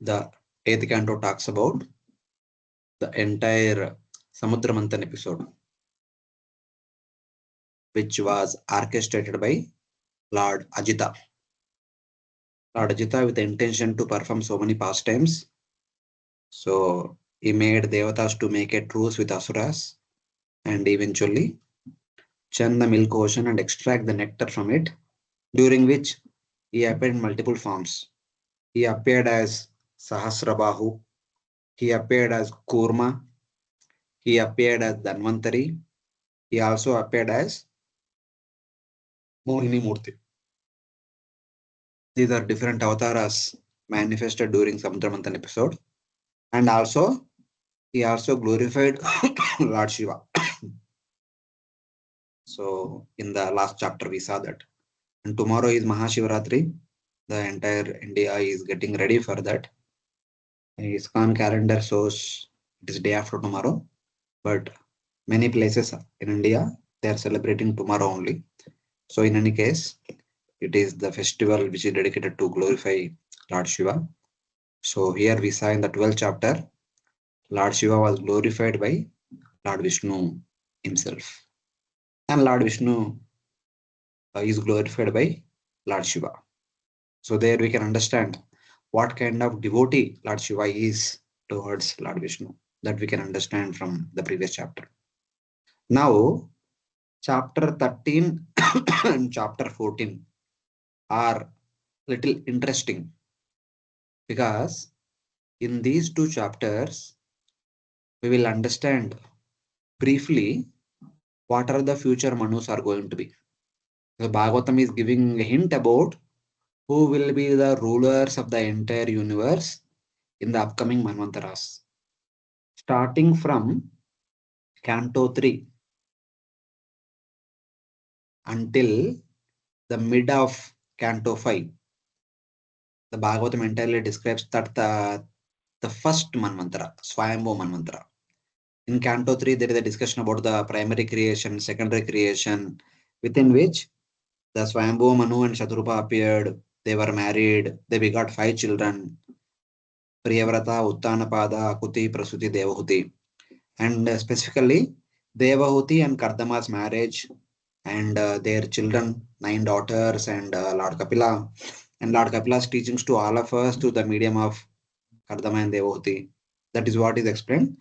The 8th canto talks about the entire Samudra Manthan episode, which was orchestrated by Lord Ajita. Lord Ajita, with the intention to perform so many pastimes, so he made Devatas to make a truce with Asuras and eventually churn the milk ocean and extract the nectar from it, during which he appeared in multiple forms. He appeared as Sahasrabahu, he appeared as Kurma, he appeared as Dhanvantari, he also appeared as Mohini Murti. These are different avatars manifested during Samudra Manthan episode. And also, he also glorified Lord Shiva. So, in the last chapter, we saw that. And tomorrow is Mahashivaratri. The entire India is getting ready for that. ISKCON calendar shows it is day after tomorrow. But many places in India, they are celebrating tomorrow only. So, in any case, it is the festival which is dedicated to glorify Lord Shiva. So, here we saw in the 12th chapter, Lord Shiva was glorified by Lord Vishnu himself. And Lord Vishnu is glorified by Lord Shiva. So there we can understand what kind of devotee Lord Shiva is towards Lord Vishnu. That we can understand from the previous chapter. Now, chapter 13 and chapter 14 are little interesting because in these two chapters, we will understand briefly what are the future Manus are going to be. The Bhagavatam is giving a hint about who will be the rulers of the entire universe in the upcoming Manvantaras. Starting from Canto 3 until the mid of Canto 5, the Bhagavatam entirely describes that the first Manvantara, Swayambhu Manvantara. In Canto 3, there is a discussion about the primary creation, secondary creation, within which the Swayambhu Manu and Shatrupa appeared. They were married. They begot 5 children. Priyavrata, Uttanapada, Akuti, Prasuti, Devahuti. And specifically, Devahuti and Kardama's marriage and their children, 9 daughters and Lord Kapila. And Lord Kapila's teachings to all of us through the medium of Kardama and Devahuti. That is what is explained.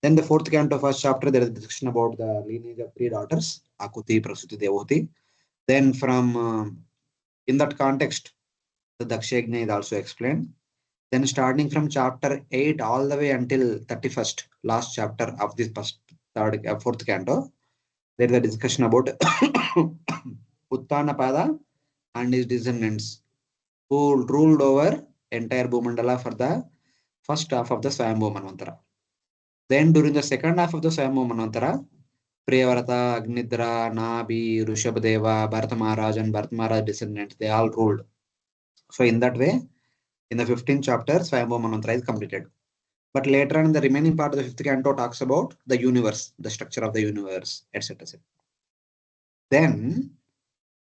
Then the 4th canto, first chapter, there is a discussion about the lineage of 3 daughters, Akuti, Prasuti, Devahuti. Then from in that context, the Dakshayagna is also explained. Then starting from chapter 8 all the way until 31st, last chapter of this third, 4th canto, there is a discussion about Uttanapada and his descendants who ruled over entire Bhumandala for the first half of the Swayambhu Manvantara. Then during the second half of the Swayambhu Manvantara, Priyavrata, Agnidra, Nabi, Rishabhadeva, Bharata Maharaj and Bharata Maharaj descendants, they all ruled. So in that way, in the 15th chapter, Swayambhu Manvantara is completed. But later on, in the remaining part of the 5th canto talks about the universe, the structure of the universe, etc. Then,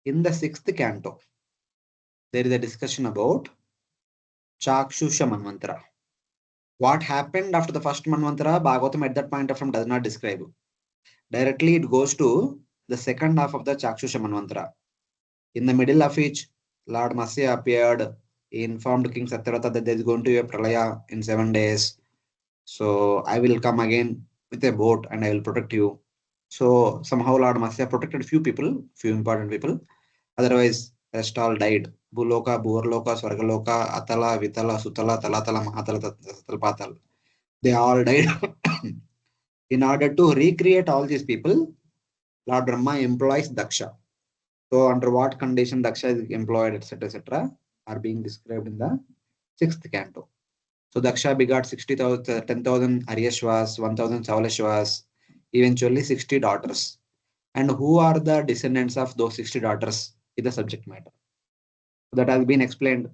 in the 6th canto, there is a discussion about Chakshusha Manvantara. What happened after the first Manvantara, Bhagavatam at that point of time does not describe. Directly, it goes to the second half of the Chakshusha Manvantara. In the middle of which, Lord Matsya appeared. He informed King Satyavrata that there is going to be a pralaya in 7 days. So I will come again with a boat and I will protect you. So somehow Lord Matsya protected few people, few important people. Otherwise, rest all died. Bhuloka, Bhurloka, Swargaloka, Atala, Vitala, Sutala, Talatala, Mahatala, Tatal, Patal. They all died. In order to recreate all these people, Lord Brahma employs Daksha. So under what condition Daksha is employed, etc., are being described in the 6th canto. So Daksha begot 10,000 Aryashvas, 1,000 Savalashvas, eventually 60 daughters. And who are the descendants of those 60 daughters is the subject matter. That has been explained.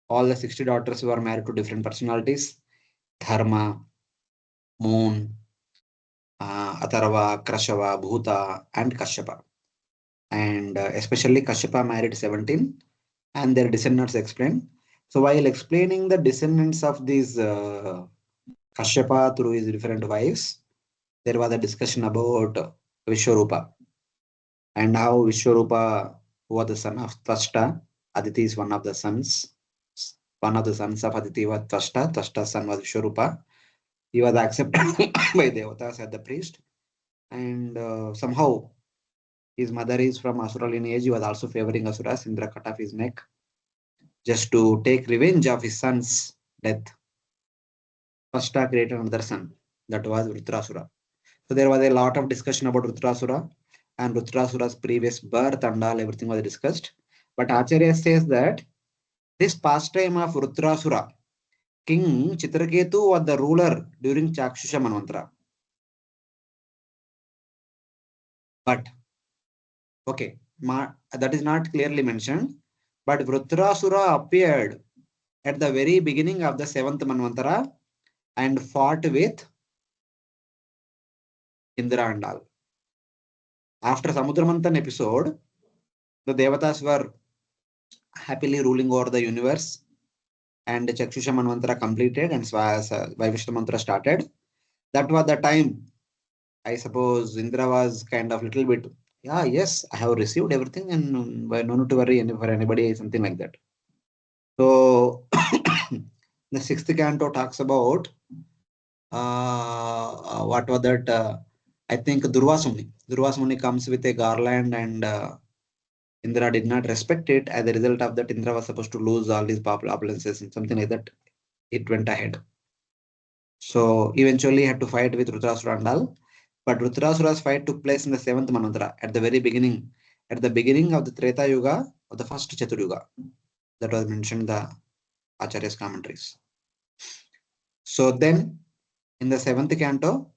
All the 60 daughters were married to different personalities. Dharma, Moon, Atharva, Krashava, Bhuta, and Kashyapa. And especially Kashyapa married 17 and their descendants explained. So while explaining the descendants of these Kashyapa through his different wives, there was a discussion about Vishwarupa and how Vishwarupa was the son of Tashta. Aditi is one of the sons. One of the sons of Aditi was Tashta. Tashta's son was Vishwarupa. He was accepted by Devatas as the priest. And somehow his mother is from Asura lineage. He was also favoring Asuras. Indra cut off his neck just to take revenge of his son's death. Tashta created another son. That was Vritrasura. So there was a lot of discussion about Vritrasura and Vritrasura's previous birth and all, everything was discussed. But Acharya says that this pastime of Vritrasura, King Chitraketu was the ruler during Chakshusha Manvantara. But, okay, that is not clearly mentioned. But Vritrasura appeared at the very beginning of the 7th Manvantara and fought with Indra and all. After Samudramanthan episode, the Devatas were happily ruling over the universe and Chakshusha Manvantara completed and Vaivishta Mantra started. That was the time, I suppose, Indra was kind of little bit, yeah, yes, I have received everything and no need to worry for anybody, something like that. So the 6th canto talks about what was that? I think Durvasumuni. Durvasumuni comes with a garland and Indra did not respect it. As a result of that, Indra was supposed to lose all his opulences and something like that. It went ahead. So eventually he had to fight with Rudrasura and all. But Rudrasura's fight took place in the 7th Manvantara at the very beginning. At the beginning of the Treta Yuga of the first Chatur Yuga. That was mentioned in the Acharya's commentaries. So then in the 7th canto,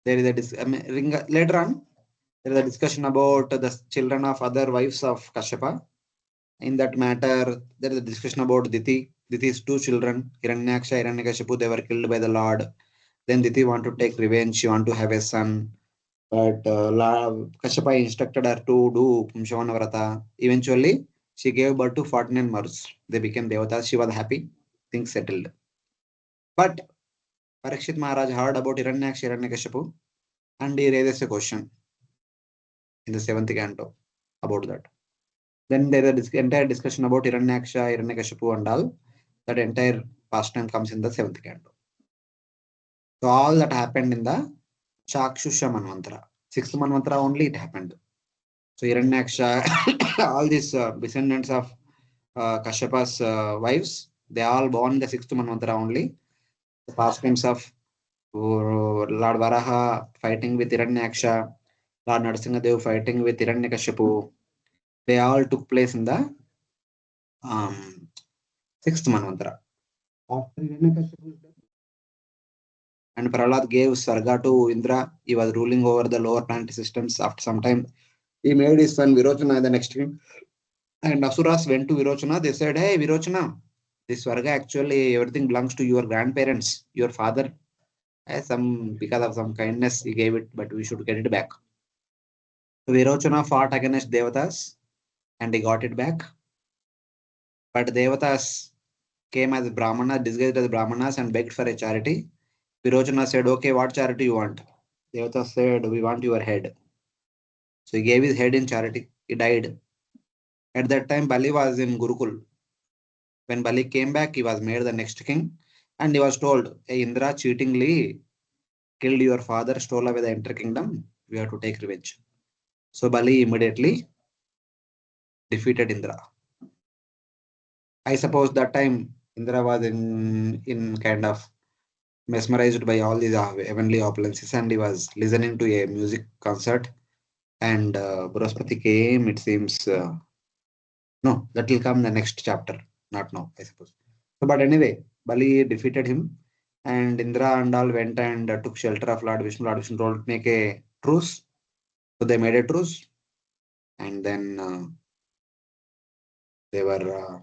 there is a later on, there is a discussion about the children of other wives of Kashyapa. In that matter, there is a discussion about Diti. Diti's 2 children, Hiranyaksha, Hiranyakashipu, they were killed by the Lord. Then Diti want to take revenge. She want to have a son. But Kashyapa instructed her to do Pumshavana Vrata. Eventually, she gave birth to 49 Marus. They became Devatas. She was happy. Things settled. But Parikshit Maharaj heard about Hiranyaksha, Hiranyakashipu and he raises a question in the 7th canto about that. Then there is an entire discussion about Hiranyaksha, Hiranyakashipu and all. That entire pastime comes in the 7th canto. So all that happened in the Chakshusha Manvantara. 6th Manvantara only it happened. So Hiranyaksha, all these descendants of Kashyapa's wives, they all born in the 6th Manvantara only. The pastimes of Lord Varaha fighting with Hiranyaksha, Lord Narasimhadev fighting with Hiranyakashipu, they all took place in the 6th Manvantara. After Hiranyakashipu and Prahlad gave Sarga to Indra, he was ruling over the lower planetary systems. After some time, he made his son Virochana the next king. And Asuras went to Virochana. They said, hey, Virochana, this Svarga actually everything belongs to your grandparents, your father. Because of some kindness he gave it, but we should get it back. So Virochana fought against Devatas and he got it back. But Devatas came as Brahmana, disguised as Brahmanas and begged for a charity. Virochana said, okay, what charity you want? Devatas said, we want your head. So he gave his head in charity. He died. At that time, Bali was in Gurukul. When Bali came back, he was made the next king. And he was told, hey, Indra cheatingly killed your father, stole away the entire kingdom. We have to take revenge. So Bali immediately defeated Indra. I suppose that time Indra was in kind of mesmerized by all these heavenly opulences and he was listening to a music concert. And Brahaspati came, it seems. No, that will come in the next chapter. Not now, I suppose. So, but anyway, Bali defeated him and Indra and all went and took shelter of Lord Vishnu. Lord Vishnu told make a truce. So they made a truce and then they were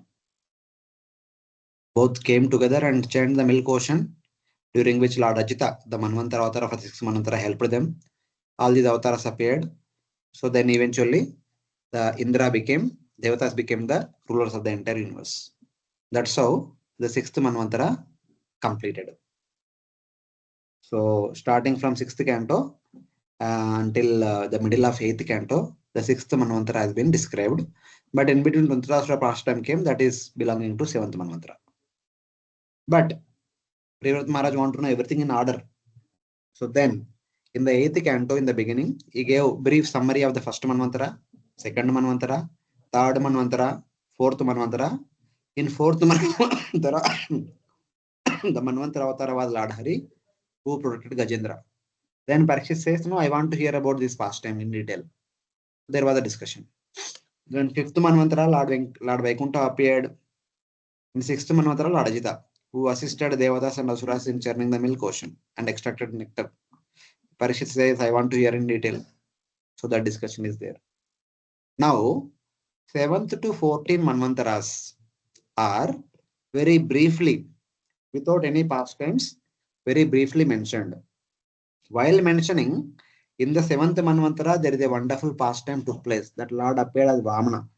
both came together and churned the milk ocean, during which Lord Ajita, the Manvantara avatar of the 6th Manvantara, helped them. All these avatars appeared. So then eventually the Indra became, Devatas became the rulers of the entire universe. That's how the sixth Manvantara completed. So starting from sixth canto until the middle of eighth canto, the sixth Manvantara has been described. But in between Dhritarashtra pastime came, that is belonging to seventh Manvantara. But Priyavrat Maharaj want to know everything in order. So then, in the eighth canto, in the beginning, he gave brief summary of the first Manvantara, second Manvantara, third Manvantara, fourth Manvantara. In fourth Manvantara, the Manvantara avatar was Lord Hari, who protected Gajendra. Then Parikshit says, no, I want to hear about this pastime in detail. There was a discussion. Then fifth Manvantara, Lord Vaikuntha appeared. In sixth Manvantara, Lord Ajita, who assisted Devatas and Asuras in churning the milk ocean and extracted nectar. Parikshit says, I want to hear in detail. So that discussion is there. Now, 7th to 14 Manvantaras are very briefly, without any pastimes, very briefly mentioned. While mentioning, in the 7th Manvantara, there is a wonderful pastime took place that Lord appeared as Vamana.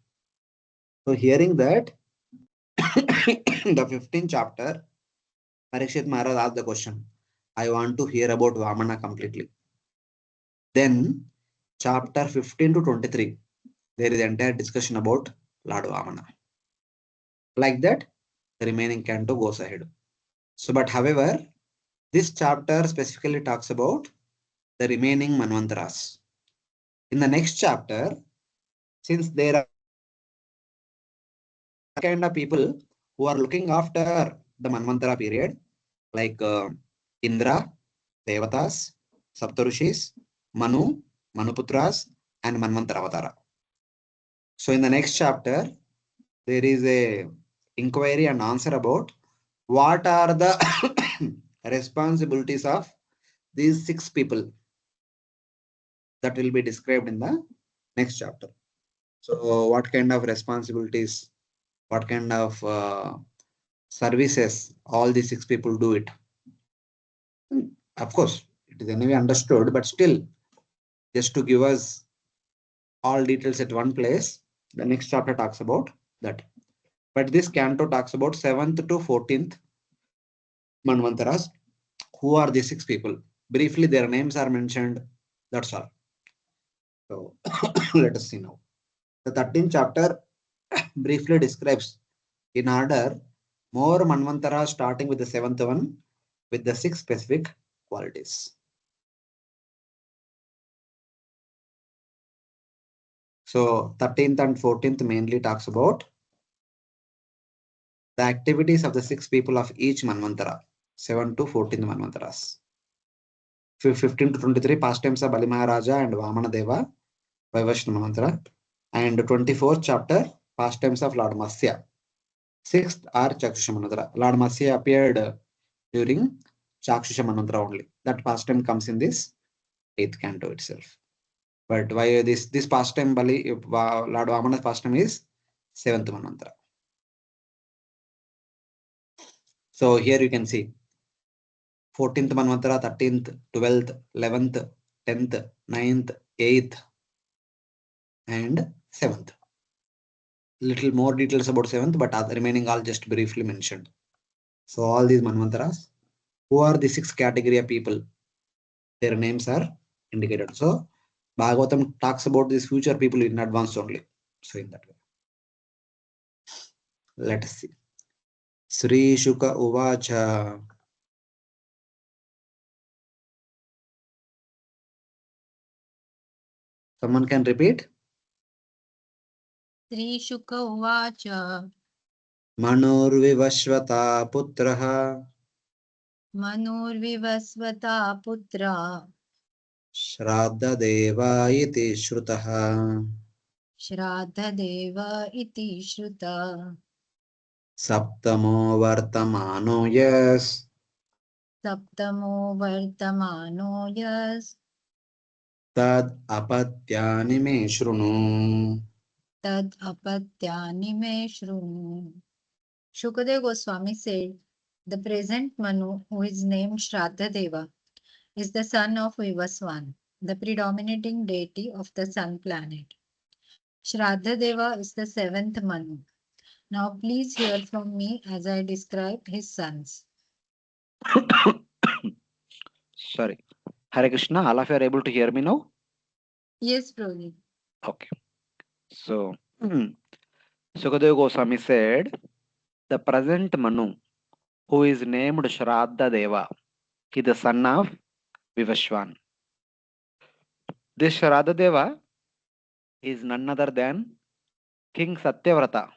So hearing that, the 15th chapter, Parikshit Maharaj asked the question, I want to hear about Vamana completely. Then, chapter 15 to 23, there is entire discussion about Lord Vamana. Like that, the remaining canto goes ahead. So, but however, this chapter specifically talks about the remaining Manvantaras. In the next chapter, since there are kind of people who are looking after the Manvantara period, like Indra, Devatas, Saptarushis, Manu, Manuputras, and Manvantara Avatara. So in the next chapter, there is a inquiry and answer about what are the responsibilities of these 6 people that will be described in the next chapter. So what kind of responsibilities, what kind of services all these 6 people do it. Of course, it is anyway understood, but still, just to give us all details at one place, the next chapter talks about that. But this canto talks about 7th to 14th Manvantaras. Who are these 6 people? Briefly, their names are mentioned. That's all. So let us see now. The 13th chapter briefly describes in order more Manvantaras starting with the 7th one with the 6 specific qualities. So 13th and 14th mainly talks about the activities of the 6 people of each Manvantara, 7 to 14 Manvantaras. 15 to 23 pastimes of Bali Maharaja and Vamana Deva, Vaivashna Manvantara. And 24th chapter, pastimes of Lord Matsya. 6th are Chakshusha Manvantara. Lord Matsya appeared during Chakshusha Manvantara only. That pastime comes in this 8th canto itself. But why this pastime Bali, Lord Vamana's pastime is 7th Manvantara. So here you can see 14th Manvantara, 13th, 12th, 11th, 10th, 9th, 8th, and 7th. Little more details about 7th, but other remaining all just briefly mentioned. So all these Manvantaras, who are the 6 category of people? Their names are indicated. So Bhagavatam talks about these future people in advance only. So in that way. Let us see. Sri Shuka Uvacha. Someone can repeat? Sri Shuka Uvacha. Manurvivashvata Putraha. Manurvivasvata Putra. Shraddha iti Shrutaha. Shraddha iti Shruta. Saptamo Vartamano Yas. Saptamo Vartamano Yas. Tad Apatyani Me Shrunu. Tad Apatyani Me Shrunu. Shukadeva Goswami said, the present Manu, who is named Shraddha is the son of Vivaswan, the predominating deity of the sun planet. Shraddha is the 7th Manu. Now please hear from me as I describe his sons. Sorry. Hare Krishna, all of you are able to hear me now? Yes, Prabhuji. Okay. So, Sukadeva Goswami said, the present Manu, who is named Shraddha Deva, is the son of Vivashwan. This Shraddha Deva is none other than King Satyavrata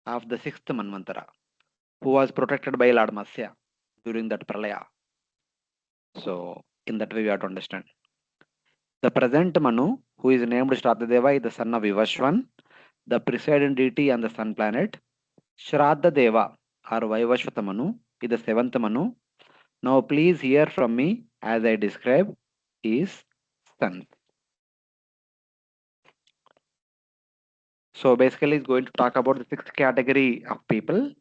of the sixth Manvantara, who was protected by Lord Matsya during that Pralaya. So, in that way, we have to understand. The present Manu, who is named Shraddha Deva, is the son of Vivashwan, the presiding deity on the sun planet. Shraddha Deva or Vaivashvata Manu is the seventh Manu. Now, please hear from me as I describe his sons. So, basically, it's going to talk about the sixth category of people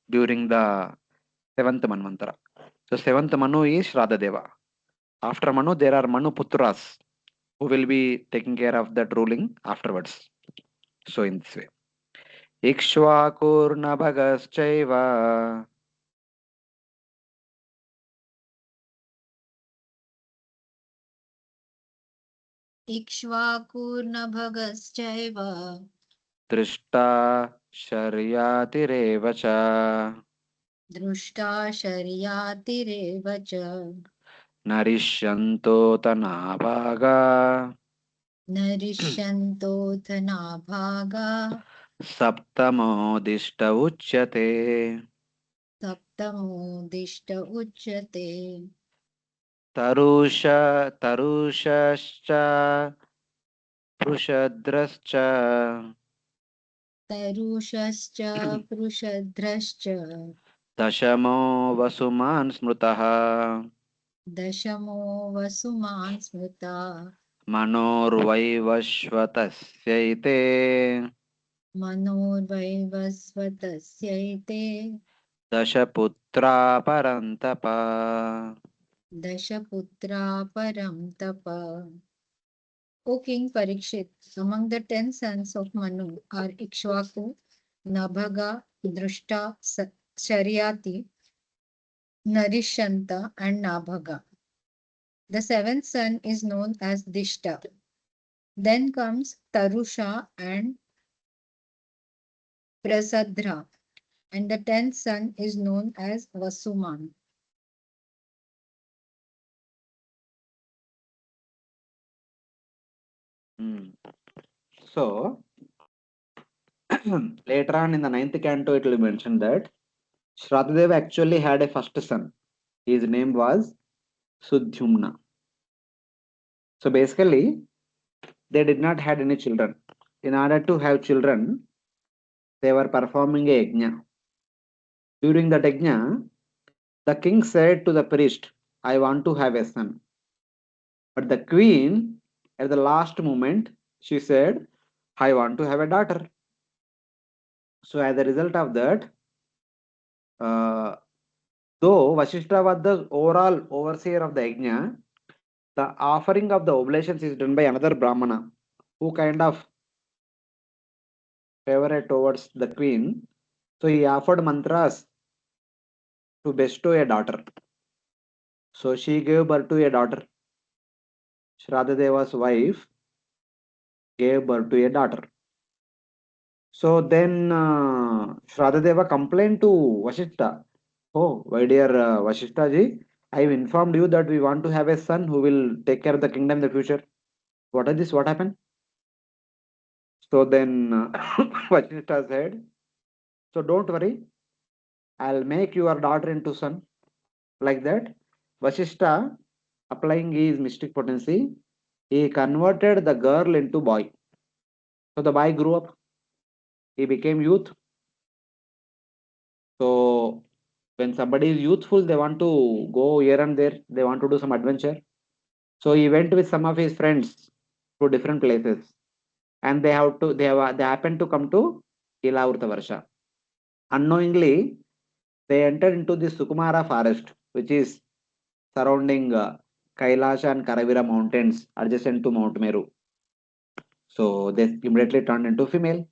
during the seventh Manvantara. So, seventh Manu is Shraddha Deva. After Manu, there are Manu Putras who will be taking care of that ruling afterwards. So, in this way. Ikshvakurnabagaschaiva Ikshvakurnabagaschaiva दृष्टा शर्यातिरेव च दृष्टा शर्यातिरेव च नरिष्यन्तोत नाभागा नरिष्यन्तोऽथ नाभागा सप्तमोदिष्ट उच्यते. सप्तमोदिष्ट उच्यते तरुष तरुषश्च पृषद्रश्च तरुषश्च पृषध्रश्च दशमो वसुमान् स्मृतः दशमो वसुमान् स्मृता मनोर्वैवस्वतस्यैते मनोर्वैवस्वतस्यैते दशपुत्रा परन्तप. दशपुत्रा परं तप. O King Parikshit, among the 10 sons of Manu are Ikshvaku, Nabhaga, Drushta, Sharyati, Narishanta, and Nabhaga. The seventh son is known as Dishta. Then comes Tarusha and Prasadra, and the 10th son is known as Vasuman. So, later on in the ninth canto, it will mention that Shraddha actually had a first son. His name was Sudhyumna. So basically, they did not had any children. In order to have children, they were performing a yajna. During the yajna, the king said to the priest, I want to have a son. But the queen, at the last moment, she said, I want to have a daughter. So as a result of that, uh, though Vasishtha was the overall overseer of the yajna, the offering of the oblations is done by another Brahmana who kind of favorite towards the queen. So he offered mantras to bestow a daughter. So she gave birth to a daughter. Shraddha Deva's wife gave birth to a daughter. So then Shraddha Deva complained to Vasishtha. Oh, my dear Vasishtha ji, I have informed you that we want to have a son who will take care of the kingdom in the future. What is this? What happened? So then Vasishtha said, so don't worry, I'll make your daughter into son. Like that, Vasishtha, applying his mystic potency, he converted the girl into boy. So the boy grew up, he became youth. So when somebody is youthful, they want to go here and there, they want to do some adventure. So he went with some of his friends to different places, and they happened to come to Ilavrta. Unknowingly, they entered into the Sukumara forest, which is surrounding Kailash and Karavira mountains adjacent to Mount Meru. So they immediately turned into female.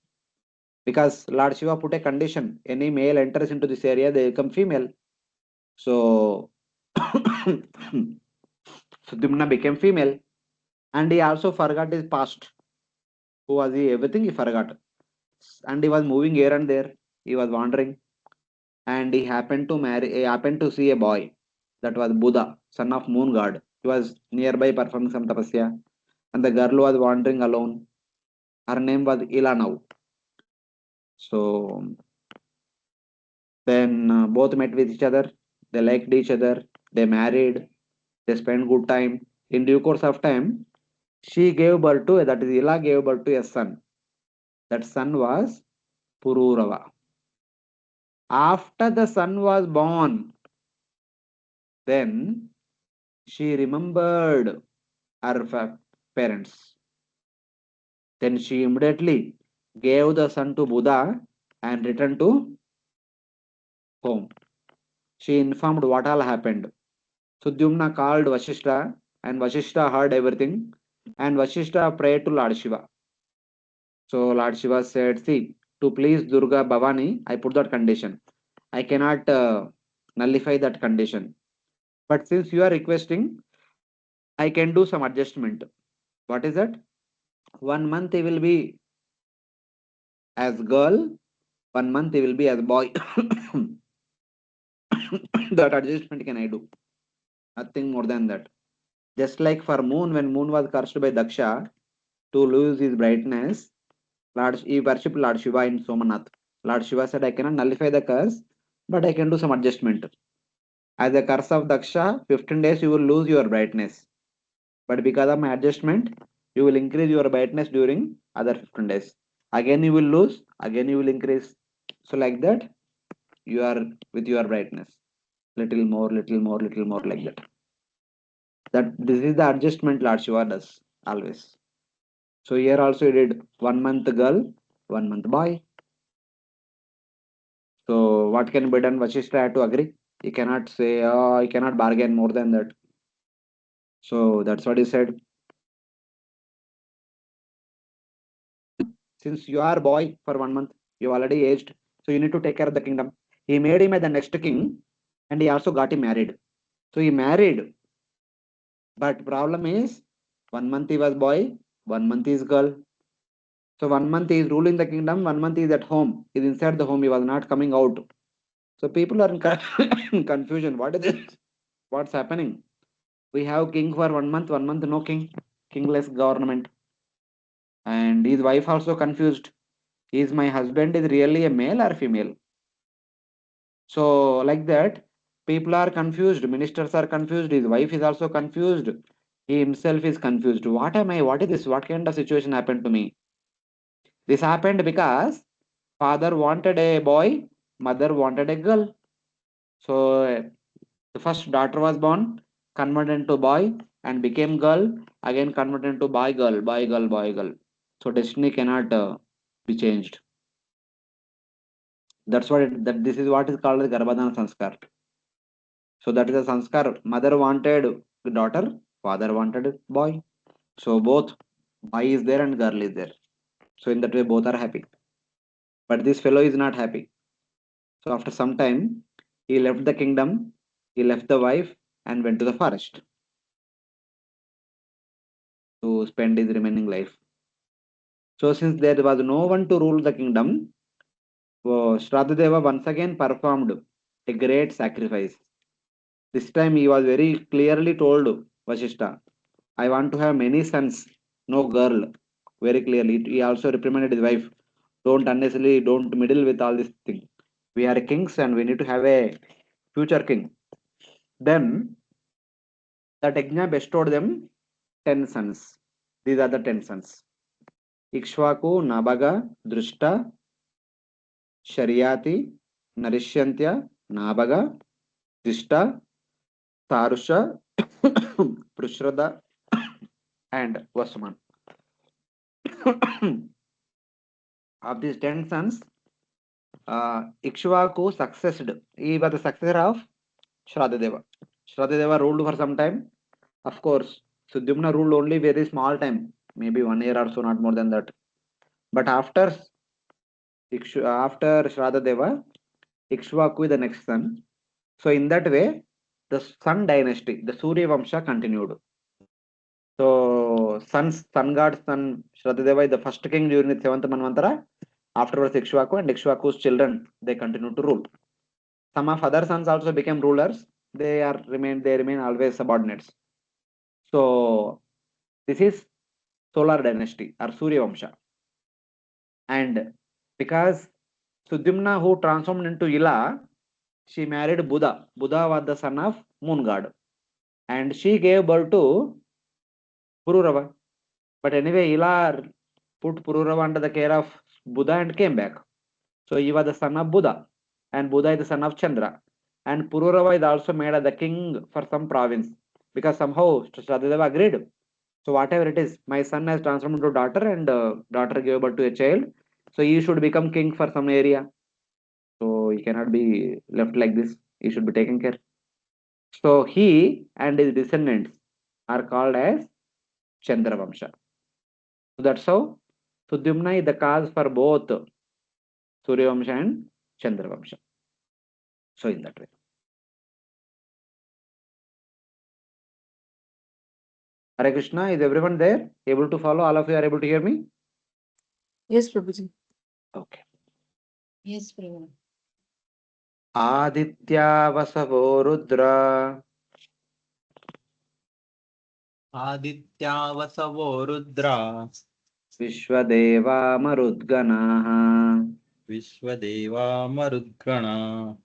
because Lord Shiva put a condition: any male enters into this area, they become female. So Sudyumna became female, and he also forgot his past. Who was he? Everything he forgot, and he was moving here and there. He was wandering, and he happened to marry. He happened to see a boy that was Buddha, son of moon god. He was nearby performing some tapasya, and the girl was wandering alone. Her name was Ilanav. So then both met with each other. They liked each other. They married. They spent good time. In due course of time, she gave birth to, that is Ila gave birth to a son. That son was Pururava. After the son was born, then she remembered her parents. Then she immediately gave the son to Buddha and returned to home. She informed what all happened. Sudyumna called Vashishta, and Vashishta heard everything, and Vashishta prayed to Lord Shiva. So Lord Shiva said, see, to please Durga Bhavani, I put that condition. I cannot nullify that condition. But since you are requesting, I can do some adjustment. What is that? 1 month he will be as girl, 1 month he will be as boy. That adjustment can I do? Nothing more than that. Just like for moon, when moon was cursed by Daksha to lose his brightness, he worshipped Lord Shiva in Somanath. Lord Shiva said, I cannot nullify the curse, but I can do some adjustment. As a curse of Daksha, 15 days you will lose your brightness. But because of my adjustment, you will increase your brightness during other 15 days. Again you will lose, again you will increase. So like that, you are with your brightness. Little more, little more, little more, like that. That this is the adjustment Lord Shiva does always. So here also he did 1 month girl, 1 month boy. So what can be done? Vashishta had to agree. He cannot say, oh, he cannot bargain more than that. So that's what he said. Since you are boy for 1 month, you already aged, so you need to take care of the kingdom. He made him as the next king, and he also got him married. So he married, but problem is 1 month he was boy, 1 month is girl. So 1 month he is ruling the kingdom, 1 month he is at home. He is inside the home. He was not coming out. So people are in in confusion. What is this? What's happening? We have king for 1 month, 1 month no king, kingless government, and his wife also confused. Is my husband is really a male or female? So like that, people are confused. Ministers are confused. His wife is also confused. He himself is confused. What am I? What is this? What kind of situation happened to me? This happened because father wanted a boy, mother wanted a girl. So the first daughter was born, converted into boy, and became girl. Again converted into boy, girl, boy, girl, boy, girl. So destiny cannot be changed. That's what that this is what is called the Garbhadana Sanskar. So that is a sanskar. Mother wanted daughter, father wanted boy. So both boy is there and girl is there. So in that way both are happy. But this fellow is not happy. So after some time, he left the kingdom, he left the wife and went to the forest to spend his remaining life. So since there was no one to rule the kingdom, Shraddha once again performed a great sacrifice. This time he was very clearly told Vashishta, I want to have many sons, no girl. Very clearly. He also reprimanded his wife. Don't unnecessarily, don't meddle with all this thing. We are kings and we need to have a future king. Then the Yajna bestowed them 10 sons. These are the 10 sons. Ikshvaku, Nabaga, Drushta, Sharyati, Narishantya, Nabaga, Dishta, Tarusha, Prushrada, and Vasuman. Of these 10 sons, Ikshvaku succeeded. He was the successor of Shradadeva. Shradadeva ruled for some time. Of course, Sudyumna ruled only very small time, maybe 1 year or so, not more than that. But after After Shradadeva, Ikshvaku is the next son. So in that way, the Sun dynasty, the Surya Vamsha continued. So sun god, son Shradadeva is the first king during the seventh Manvantara. Afterwards, Ikshvaku and Ikshvaku's children, they continued to rule. Some of other sons also became rulers. They remain always subordinates. So this is Solar dynasty or Surya Vamsha. And because Sudyumna, who transformed into Ila, she married Buddha. Buddha was the son of moon god. And she gave birth to Pururava. But anyway, Ila put Pururava under the care of Buddha and came back. So he was the son of Buddha. And Buddha is the son of Chandra. And Pururava is also made as the king for some province. Because somehow Shradadeva agreed. So whatever it is, my son has transformed into daughter and daughter gave birth to a child. So he should become king for some area. So he cannot be left like this. He should be taken care. So he and his descendants are called as Chandravamsha. So that's how Sudyumna is the cause for both Suryavamsha and Chandravamsha. So in that way. Hare Krishna, is everyone there? Able to follow? All of you are able to hear me? Yes, Prabhuji. Okay. Yes, Prabhu. Aditya Vasavo Rudra आदित्यावसवो Rudra Vishwadeva Marudganaha Vishwadeva मरुद्गणा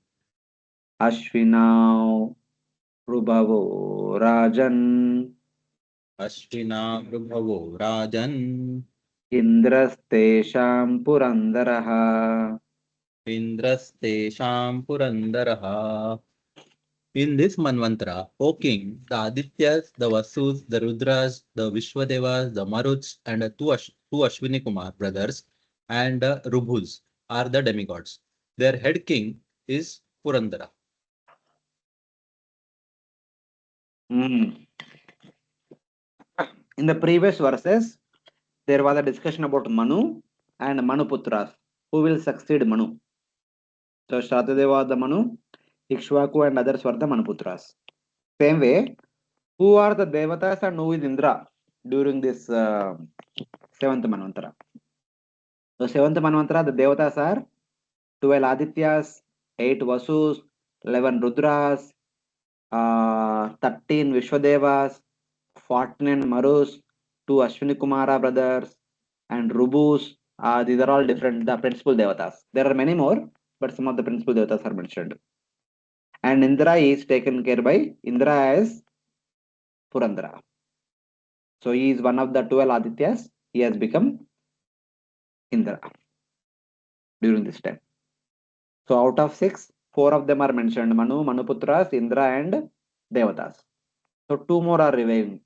Ashvinau Prubhavo Rajan अश्विना प्रभवो राजन् Indrastesham Purandaraha. इन्द्रस्तेषां पुरन्दरः. In this Manvantara, O king, the Adityas, the Vasus, the Rudras, the Vishwadevas, the Maruts, and two Ashwini Kumar brothers, and Rubhus are the demigods. Their head king is Purandara. In the previous verses, there was a discussion about Manu and Manuputras, who will succeed Manu. So Shratadeva was the Manu, Ikshvaku and others were the Manuputras. Same way, who are the Devatas and who is Indra during this seventh Manvantara? The seventh Manvantara, the Devatas are 12 Adityas, 8 Vasus, 11 Rudras, 13 Vishwadevas, 14 Marus, 2 Ashwini Kumara brothers, and Rubus. These are all different, the principal Devatas. There are many more, but some of the principal Devatas are mentioned. And Indra is taken care by Indra as Purandara. So he is one of the 12 Adityas. He has become Indra during this time. So out of 6, 4 of them are mentioned: Manu, Manuputras, Indra, and Devatas. So 2 more are reviving: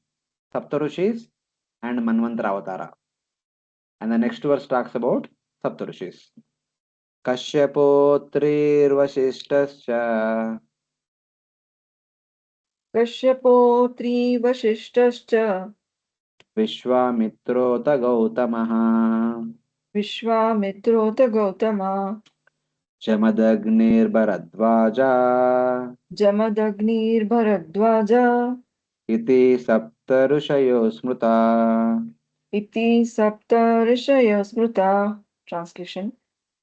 Saptarushis and Manvantara Avatara. And the next verse talks about Saptarushis. Kashyapotriर्vashishtascha Kashyapoत्री Vashishtascha Vishwamitrota Gautamaha Vishwamitrota Gautama Jamadagnirbharadvaja Jamadagnir Bharadvaja Iti Saptarushayo Smruta. Iti Sapta Rishaya Smruta. Translation: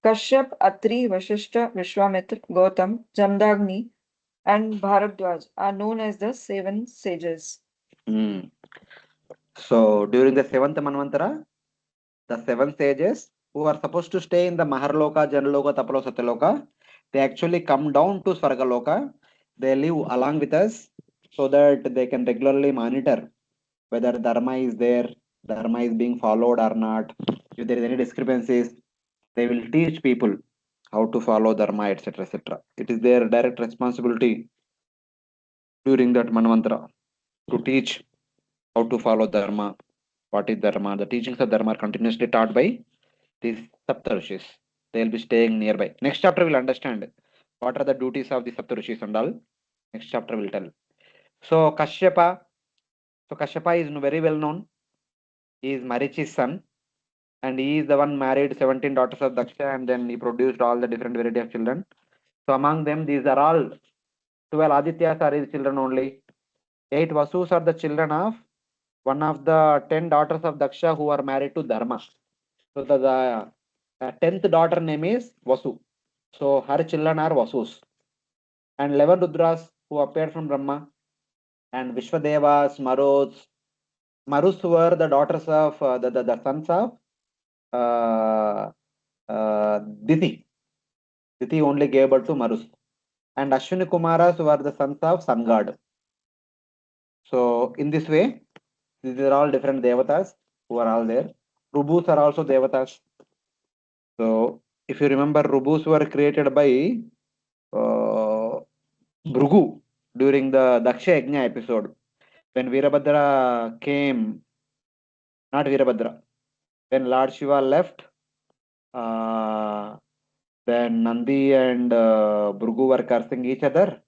Kashyap, Atri, Vashishta, Vishwamitra, Gautam, Jamdagni, and Bharadwaj are known as the 7 sages. So during the 7th Manvantara, the 7 sages who are supposed to stay in the Maharloka, Janaloka, Tapalo, Satyaloka, they actually come down to Svargaloka. They live along with us so that they can regularly monitor whether Dharma is there, Dharma is being followed or not. If there is any discrepancies, they will teach people how to follow Dharma, etc. etc. It is their direct responsibility during that Manvantara to teach how to follow Dharma, what is Dharma. The teachings of Dharma are continuously taught by these Saptarishis. They will be staying nearby. Next chapter will understand what are the duties of the Saptarishis and all. Next chapter will tell. So Kashyapa. So Kashyapa is very well known. He is Marichi's son. and he is the one married 17 daughters of Daksha, and then he produced all the different variety of children. So among them, these are all 12 Adityas are his children only. 8 Vasus are the children of one of the 10 daughters of Daksha who are married to Dharma. So the 10th daughter name is Vasu. So her children are Vasus. And 11 Rudras who appeared from Brahma, and Vishwadevas, Maruts. Marus were the daughters of the sons of Diti. Diti only gave birth to Marus. And Ashwini Kumaras were the sons of Sun God. So in this way, these are all different devatas who are all there. Rubus are also devatas. So if you remember, Rubus were created by Bhrugu during the Daksha Yajna episode. When Virabhadra came, not Virabhadra, when Lord Shiva left, then Nandi and Bhrugu were cursing each other.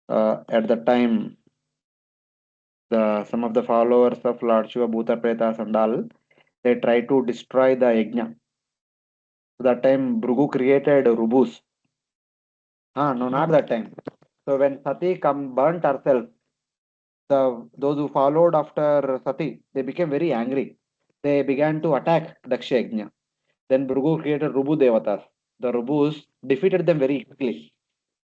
At the time, some of the followers of Lord Shiva, Bhuta Pretas and all, they tried to destroy the Yajna. So that time Bhrugu created Rubus. No, not that time. So when Sati burnt herself, those who followed after Sati, they became very angry. They began to attack Daksha Yajna. Then Bhrugu created Rubu Devatas. The Rubus defeated them very quickly.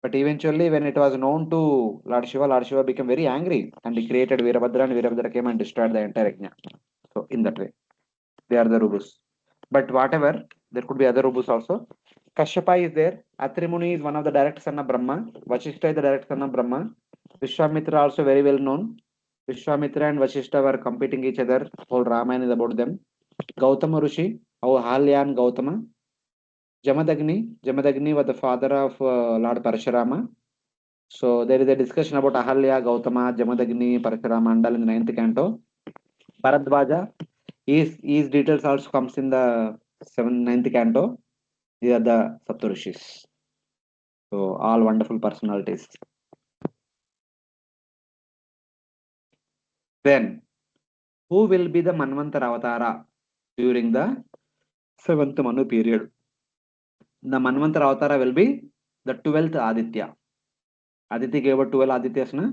But eventually, when it was known to Lord Shiva became very angry and he created Virabhadra, and Virabhadra came and destroyed the entire Yajna. So in that way, they are the Rubus. But whatever, there could be other Rubus also. Kashyapa is there. Atri Muni is one of the direct son of Brahma. Vashishta is the direct son of Brahma. Vishwamitra also very well known. Vishwamitra and Vashishta were competing each other. Whole Ramayana is about them. Gautama Rishi, Ahalya and Gautama. Jamadagni was the father of Lord Parashurama. So there is a discussion about Ahalya, Gautama, Jamadagni, Parashurama Mandal in the 9th canto. Bharadwaja, his details also comes in the 9th canto. These are the Saptarishis. So all wonderful personalities. Then, who will be the Manvantara Avatara during the 7th Manu period? The Manvantara Avatara will be the 12th Aditya. Aditya gave birth 12 Adityas. Na?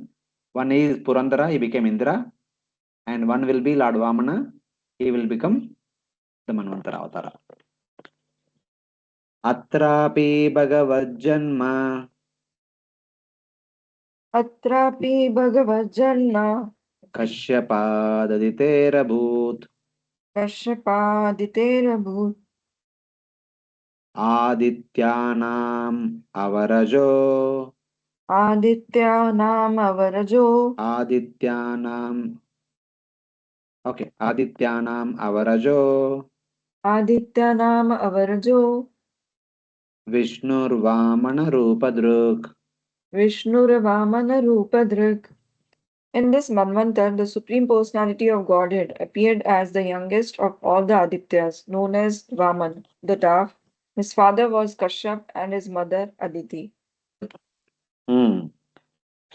One is Purandara, he became Indra. And one will be Lord Vamana, he will become the Manvantara Avatara. Atrapi Bhagavajjanma Atrapi Bhagavajjanma Kashyapādaditerabhūt Kashyapāditerabhūt Adityanam Avarajo Adityanam Avarajo Adityanam Avarajo Adityanam Avarajo Vishnur Vamana Rupadruk. Vishnurvamana Rupadrik. In this Manvantar, the Supreme Personality of Godhead appeared as the youngest of all the Adityas, known as Vaman, the dwarf. His father was Kashyap and his mother Aditi.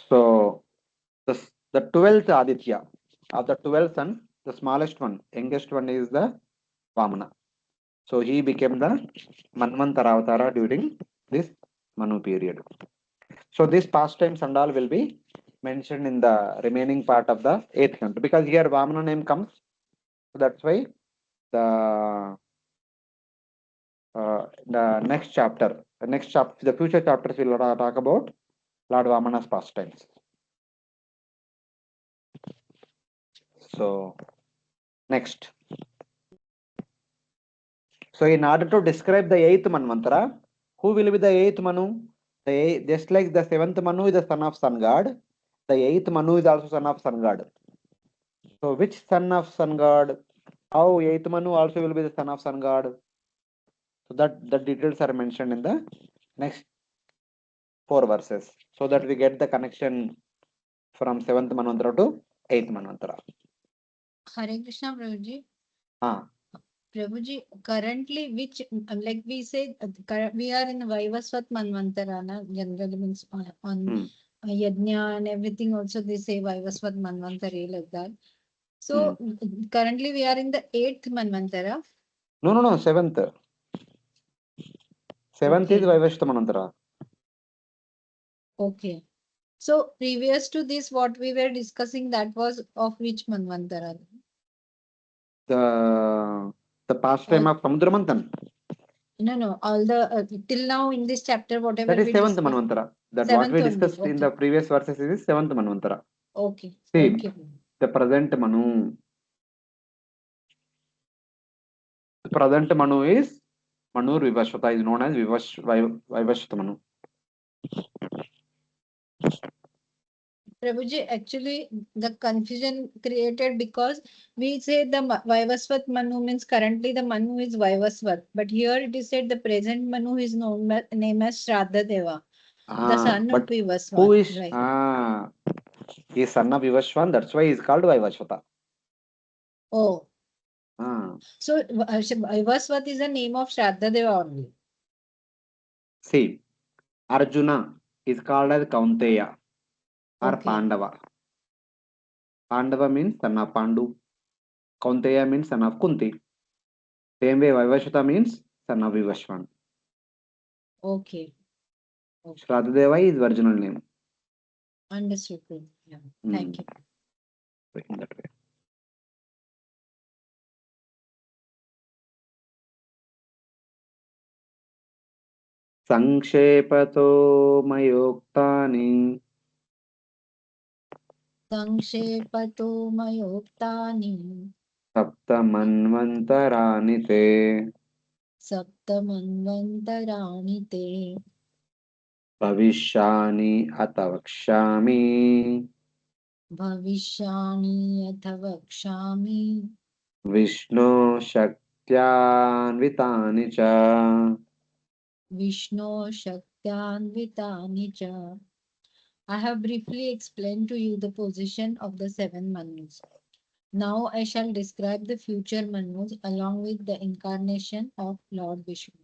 So the 12th Aditya of the 12 sons, the smallest one, youngest one is the Vamana. So he became the Manvantara Avatara during this Manu period. So these pastimes and all will be mentioned in the remaining part of the 8th canto, because here Vamana name comes. So that's why the next chapter, the future chapters will talk about Lord Vamana's pastimes. So next. So in order to describe the 8th Manvantara, who will be the 8th Manu? Just like the 7th Manu is the son of Sun God, the 8th Manu is also son of Sun God. So which son of Sun God? How 8th Manu also will be the son of Sun God? So that the details are mentioned in the next 4 verses, so that we get the connection from 7th Manvantara to 8th Manvantara. Hare Krishna, Prabhuji. Ah. Prabhuji, currently, which, like we say, we are in Vaivasvat Manvantara, na? Generally means on Yajna and everything also they say Vaivasvat Manvantari, like that. So currently we are in the 8th Manvantara. No, 7th. 7th is Okay. Vaivashta Manvantara. Okay. So previous to this, what we were discussing, that was of which Manvantara? The pastime of Samudra Manthan. No. All the till now in this chapter, whatever That is we 7th discussed. Manvantara. That what 7th we only. discussed in the previous verses is 7th Manvantara. Okay. See, Okay. the present Manu. The present Manu is Manu Vivashvata is known as Vaivashvata Manu. Prabhuji, actually the confusion created because we say the Vaivasvat Manu means currently the Manu is Vaivasvat, but here it is said the present Manu is known name as Shraddha Deva, the son of But Vivasvat. who is Right. he is son of Vivashwan, that's why he is called Vaivashvata. Oh. So Vaivasvat is the name of Shraddha Deva only. See, Arjuna is called as Kaunteya or Okay. Pandava. Pandava means son of Pandu. Kaunteya means son of Kunti. Same way Vaivashvata means son of Vivashwan. Okay. Shraddha is original name. Understood. Yeah. Thank you. In that way. संक्षेपतो मयोक्तानि संक्षेपतो मयोक्तानि सप्तमन्वन्तराणि ते सप्तमन्वन्तराणि ते भविष्यानि अथ वक्ष्यामि भविष्याणि अथ वक्ष्यामि विष्णो शक्त्यान्वितानि च विष्णो शक्त्यान्वितानि च. I have briefly explained to you the position of the 7 Manus. Now I shall describe the future Manus along with the incarnation of Lord Vishnu.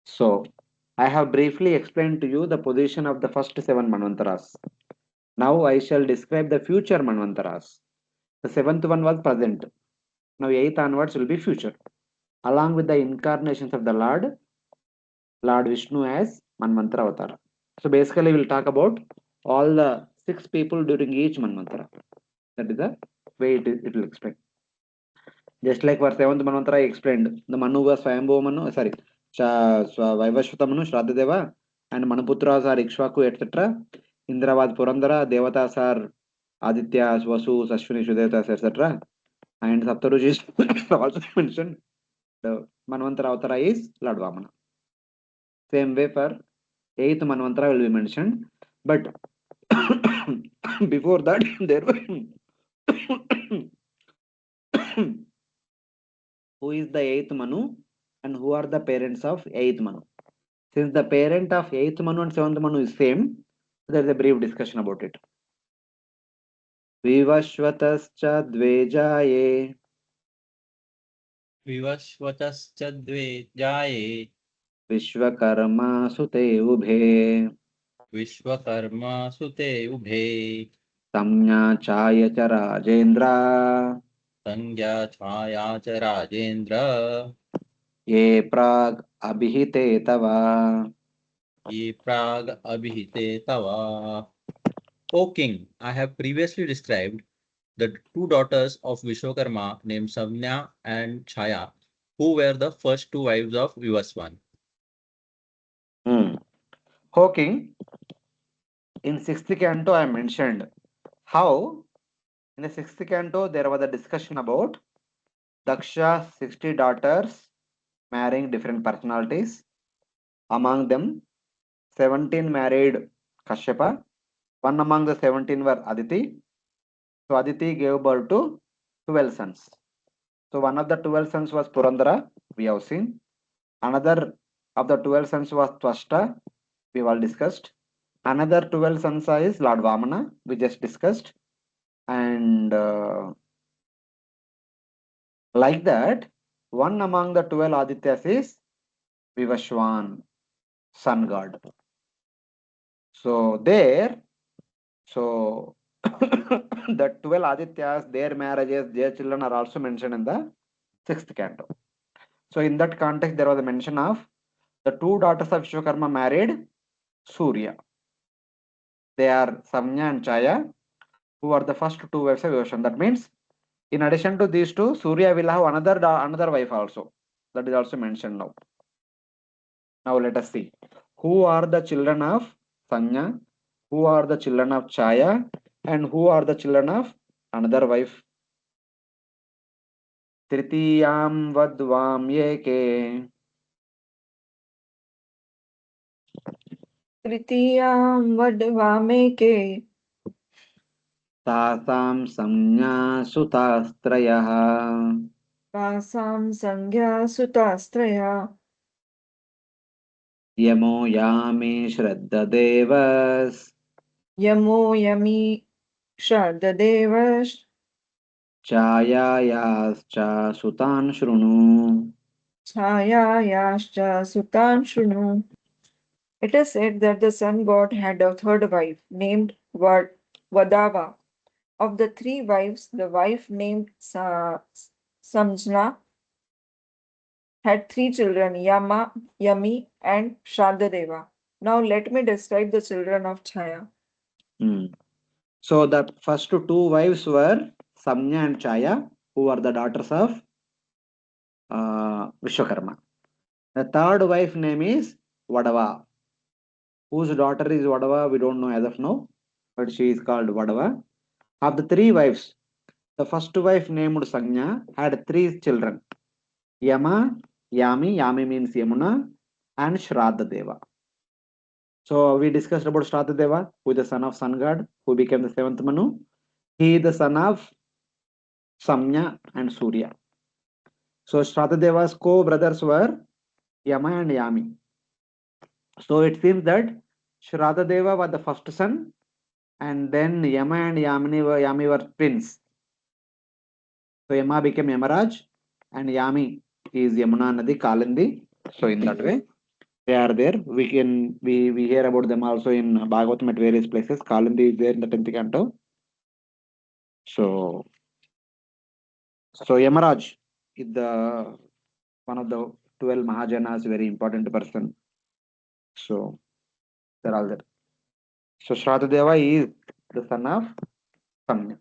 So, I have briefly explained to you the position of the first 7 Manvantaras. Now I shall describe the future Manvantaras. The 7th one was present. Now 8th onwards will be future. Along with the incarnations of the Lord Vishnu as Manvantara Avatara. So basically we'll talk about all the 6 people during each Manvantara. That is the way it will explain. Just like for 7th Manvantara I explained, the Manu was Swayambhu Manu, sorry, Vaivashvata Manu, Shraddha Deva, and Manuputras are Ikshvaku, etc. Indra was Purandara, Devatas are Aditya, Vasu, Ashwini, Shudevatas, etc. And Saptaruj is also mentioned. The Manvantara Avatara is Lord Vamana. Same way for 8th Manvantara will be mentioned. But before that, there were who is the 8th Manu and who are the parents of 8th Manu. Since the parent of 8th Manu and 7th Manu is same, there is a brief discussion about it. Vivashvatascha dvejaye विवस्वतश्च द्वे जाये Vishwakarma sute ubhe Vishwakarma सुते उभे Samnya chaya cha Rajendra संज्ञा छाया च Rajendra ye prag abhite tava. ये प्राग अभिहिते तवा. O king, I have previously described the 2 daughters of Vishwakarma named Samnya and Chaya, who were the first 2 wives of Vivaswan. Hawking, in 6th canto I mentioned how in the 6th canto there was a discussion about Daksha's 60 daughters marrying different personalities. Among them, 17 married Kashyapa. One among the 17 were Aditi. So Aditi gave birth to 12 sons. So one of the 12 sons was Purandara, we have seen. Another of the 12 sons was Twashta, we have all discussed. Another 12 sons is Lord Vamana, we just discussed. And like that, one among the 12 Adityas is Vivashwan, sun god. So there, So the 12 Adityas, their marriages, their children are also mentioned in the 6th canto. So in that context, there was a mention of the two daughters of Vishwakarma married Surya. They are Samnya and Chaya, who are the first two wives of Vishwakarma. That means, in addition to these two, Surya will have another wife also. That is also mentioned now. Now let us see. Who are the children of Sanya? Who are the children of Chaya? And who are the children of another wife? Tritiyam vadvam yeke. Tritiyam vadvameke Tasam samnya sutastrayah. tasam sangya sutastraya Yamo yami shraddha devas. yamo yami shardadevas Chayayascha sutan shrunu. chayayascha sutan shrunu. It is said that the sun god had a third wife named Vadava. Of the three wives, the wife named Samjna had three children, Yama, Yami, and Shardadeva. Now let me describe the children of Chaya. So the first two wives were Samnya and Chaya, who are the daughters of Vishwakarma. The third wife name is Vadava. Whose daughter is Vadava, we don't know as of now, but she is called Vadava. Of the three wives, the first wife named Sanya had three children. Yama, Yami means Yamuna, and Shraddha Deva. So we discussed about Shraddha Deva, who is the son of sun god, who became the seventh Manu. He is the son of Samnya and Surya. So Shraddha Deva's co-brothers were Yama and Yami. So it seems that Shraddha Deva was the first son, and then Yama and Yami were twins. So Yama became Yamaraj, and Yami is Yamuna Nadi Kalindi. So in that way, they are there. We hear about them also in Bhagavatam at various places. Kalindi is there in the 10th canto. So Yamaraj is the one of the 12 Mahajanas, very important person. So they're all there. So Shraddha is the son of Samya.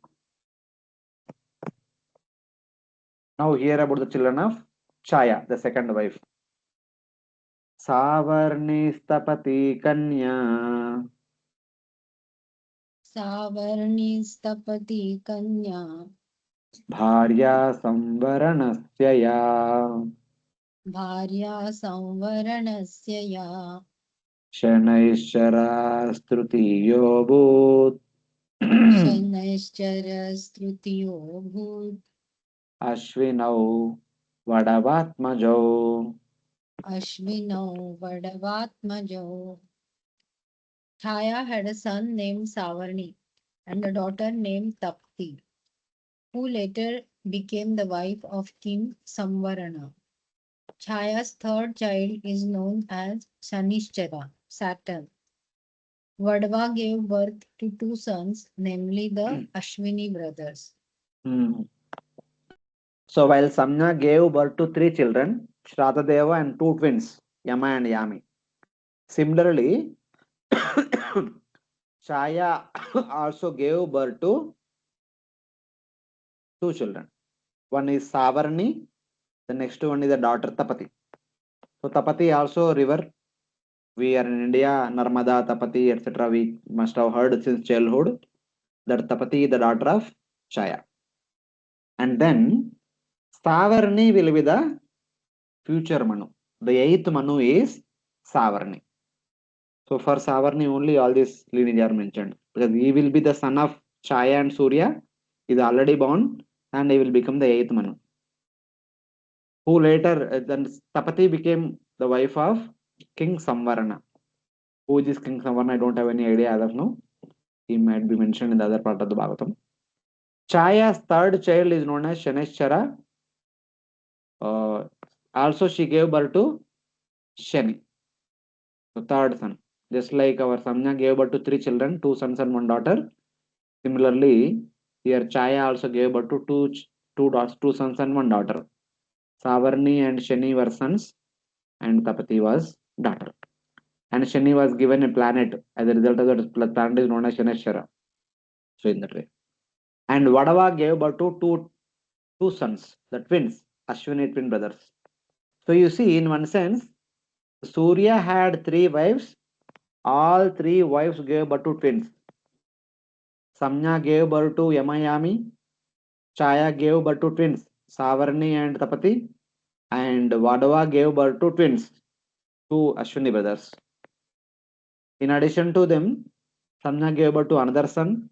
Now hear about the children of Chaya, the second wife. Savarni stapati kanya Savarni stapati kanya bharya samvaranasya ya bharya samvaranasya ya shanaishara strutiyo bhut shanaishchara bhut ashvinau vadavatmajau. ashvinau vadavatmajo. Chaya had a son named Savarni and a daughter named Tapti, who later became the wife of King Samvarana. Chaya's third child is known as Shanishchara, Saturn. Vadva gave birth to two sons, namely the Ashwini brothers. So while Samya gave birth to three children, Shraddha and two twins, Yama and Yami. Similarly, Chaya also gave birth to two children. One is Savarni, the next one is the daughter Tapati. So Tapati also a river. We are in India, Narmada, Tapati, etc. We must have heard since childhood that Tapati is the daughter of Chaya. And then Savarni will be the future Manu. The eighth Manu is Savarni. So for Savarni only all these lineage are mentioned because he will be the son of Chaya and Surya. He is already born and he will become the eighth Manu. Who later then Tapati became the wife of King Samvarana. Who is this King Samvarana? I don't have any idea as of now. He might be mentioned in the other part of the Bhagavatam. Chaya's third child is known as Shaneshchara. Also, she gave birth to Shani, the third son. Just like our Samnya gave birth to three children, two sons and one daughter. Similarly, here Chaya also gave birth to two sons and one daughter. Savarni and Shani were sons, and Tapati was daughter. And Shani was given a planet. As a result of that, planet is known as Shaneshwara. So in that way. And Vadava gave birth to two sons, the twins, Ashwini twin brothers. So you see, in one sense, Surya had three wives. All three wives gave birth to twins. Samya gave birth to Yamayami. Chaya gave birth to twins, Savarni and Tapati. And Vadava gave birth to twins, two Ashwini brothers. In addition to them, Samya gave birth to another son.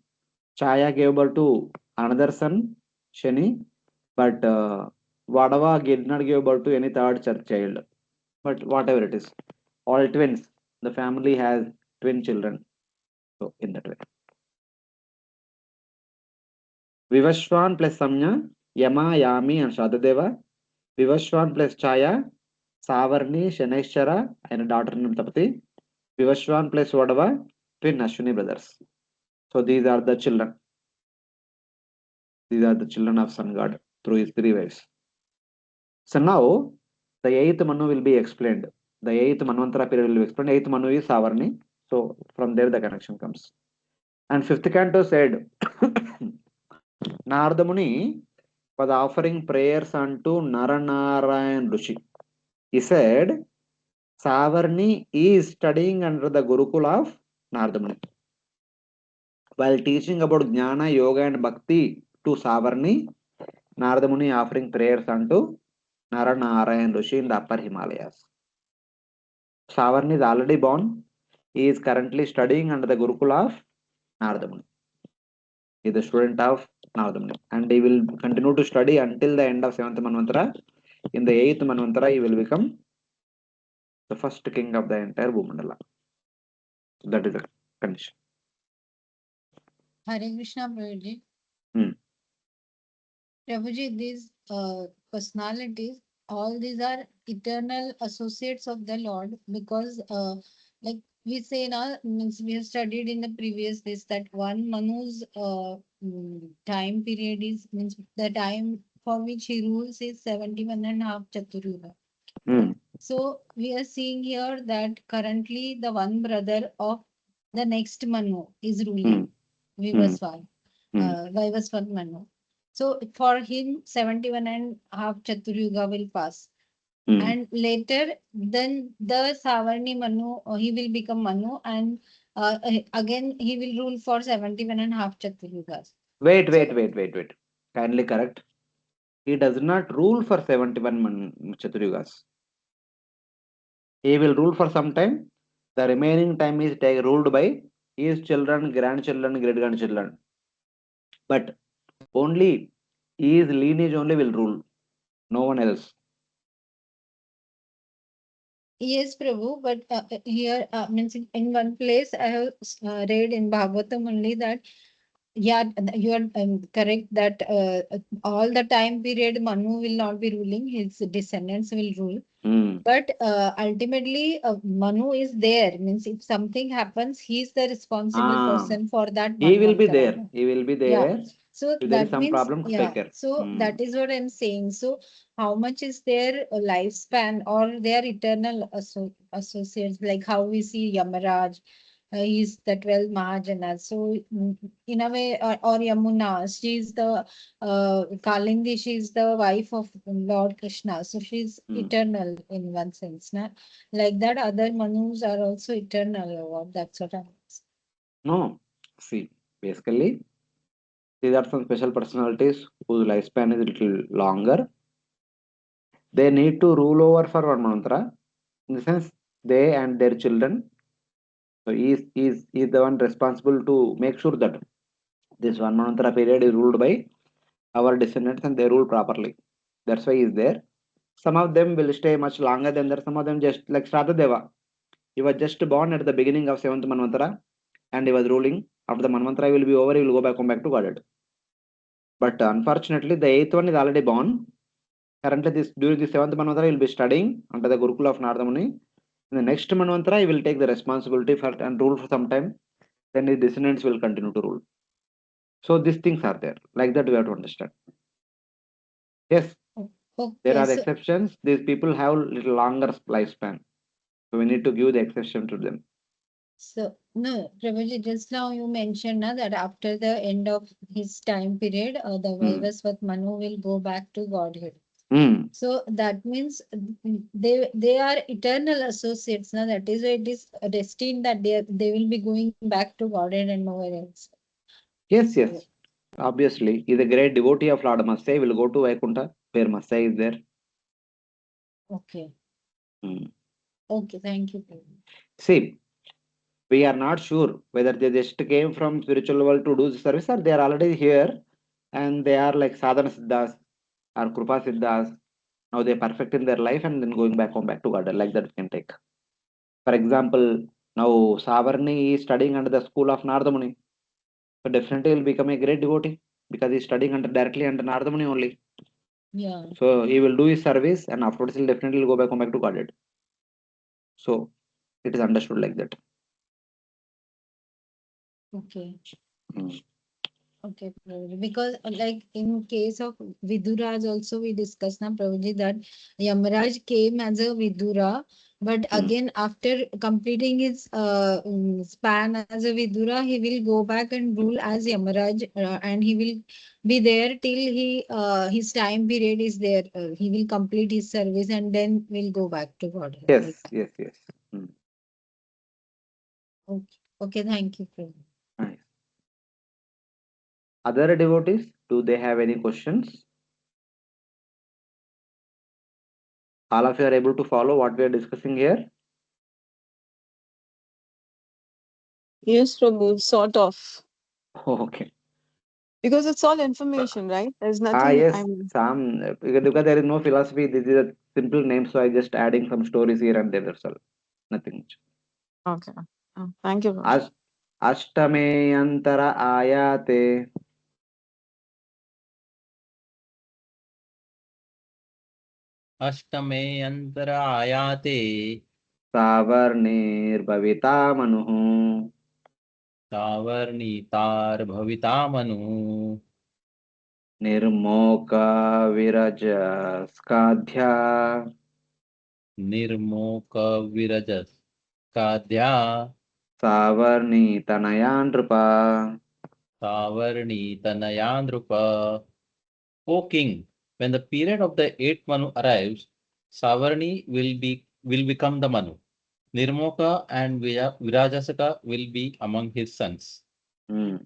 Chaya gave birth to another son, Shani. But Vadava did not give birth to any third child. But whatever it is, all twins. The family has twin children. So in that way. Vivashwan plus Samya, Yama, Yami, and Shradadeva. Vivashwan plus Chaya, Savarni, Shaneshwara, and daughter named Tapati. Vivashwan plus Vadava, twin Ashwini brothers. So these are the children. These are the children of sun god through his three wives. So now the eighth Manu will be explained. The eighth Manvantara period will be explained. Eighth Manu is Savarni. So from there the connection comes. And fifth canto said, Narada Muni was offering prayers unto Naranarayan Rishi. He said, Savarni is studying under the Gurukula of Narada Muni. While teaching about Jnana, Yoga, and Bhakti to Savarni, Narada Muni offering prayers unto Naranarayan Rishi in the upper Himalayas. Savarni is already born. He is currently studying under the Gurukula of Narada Muni. He is the student of Narada Muni. And he will continue to study until the end of 7th Manvantara. In the 8th Manvantara, he will become the first king of the entire Bhumandala. That is the condition. Hare Krishna, Prabhuji. Hmm. Prabhuji, these personalities, all these are eternal associates of the Lord because, like we say now, means we have studied in the previous days that one Manu's time period is, means the time for which he rules is 71.5 Chaturyuga. Hmm. So we are seeing here that currently the one brother of the next Manu is ruling, Vivaswan, Vaivaswan Manu. So for him, 71.5 Chaturyuga will pass. And later, then the Savarni Manu, he will become Manu, and again he will rule for 71.5 Chaturyugas. Wait. Kindly correct. He does not rule for 71 Chaturyugas. He will rule for some time. The remaining time is ruled by his children, grandchildren, great grandchildren. But only his lineage only will rule. No one else. Yes, Prabhu, but here means in one place I have read in Bhagavatam only that yeah, you are correct that all the time period Manu will not be ruling, his descendants will rule. But ultimately, Manu is there. Means if something happens, he is the responsible person for that. He will be there. Manvantara. He will be Yeah. there. So If there that is some means, problem, to yeah. take care. So that is what I'm saying. So how much is their lifespan or their eternal associates? Like how we see Yamaraj, he's the 12 Mahajanas. So in a way, or Yamuna, she's the Kalindi, she's the wife of Lord Krishna. So she's eternal in one sense. Na? Like that, other Manus are also eternal. Or what? That's what I'm saying. No. See, basically, these are some special personalities whose lifespan is a little longer. They need to rule over for one mantra. In the sense, they and their children. So he is the one responsible to make sure that this one mantra period is ruled by our descendants and they rule properly. That's why he is there. Some of them will stay much longer than that. Some of them just like Shradadeva. He was just born at the beginning of 7th Manvantara and he was ruling. After the Manvantara will be over, he will come back to Godhead. But unfortunately, the 8th one is already born. Currently, during the 7th Manvantara, he will be studying under the Gurukula of Narada Muni. In the next Manvantara, he will take the responsibility for and rule for some time. Then his descendants will continue to rule. So these things are there. Like that we have to understand. Yes, there Okay, are so exceptions. These people have little longer lifespan. So we need to give the exception to them. no, Prabhuji, just now you mentioned na, that after the end of his time period, the Vaivasvat Manu will go back to Godhead. Hmm. So that means they are eternal associates. Now that is why it is destined that they will be going back to Godhead and nowhere else. Yes, yes. Obviously, is a great devotee of Lord Masai will go to Vaikunta, where Masai is there. Okay. Hmm. Okay, thank you. Prabhuji. See, we are not sure whether they just came from spiritual world to do the service or they are already here and they are like sadhana siddhas or krupa siddhas. Now they perfect in their life and then going back home back to God. Like that we can take. For example, now Savarni is studying under the school of Narada Muni. So definitely he will become a great devotee because he is studying under directly under Narada Muni only. Yeah. So he will do his service and afterwards he'll definitely go back home back to Godhead. So it is understood like that. Okay. Hmm. Okay, Prabhuji. Because like in case of Viduraj also we discussed na Prabhuji that Yamaraj came as a Vidura, but Hmm. again after completing his span as a Vidura, he will go back and rule as Yamaraj, and he will be there till his time period is there. He will complete his service and then will go back to Godhead. Yes, Like, yes, yes. Hmm. okay, okay, thank you, Prabhuji. Nice. Other devotees, do they have any questions? All of you are able to follow what we are discussing here? Yes, Prabhu, sort of. Okay. Because it's all information, right? There's Ah, nothing yes. I'm Some because there is no philosophy. This is a simple name, so I just adding some stories here and there. That's all. Nothing much. okay. Thank you, Prabhu. As Ashtame Antara Ayate अष्टमे अंतर आयाते Savarnir Manuhu सावर्णीतार भविता Manu Nirmoka Virajskadhya निर्मोक विरजस काद्या Savarni Tanayandrupa. Savarni Tanaya नृप. O king, when the period of the eighth Manu arrives, Savarni will become the Manu. Nirmoka and Virajasaka will be among his sons. Hmm.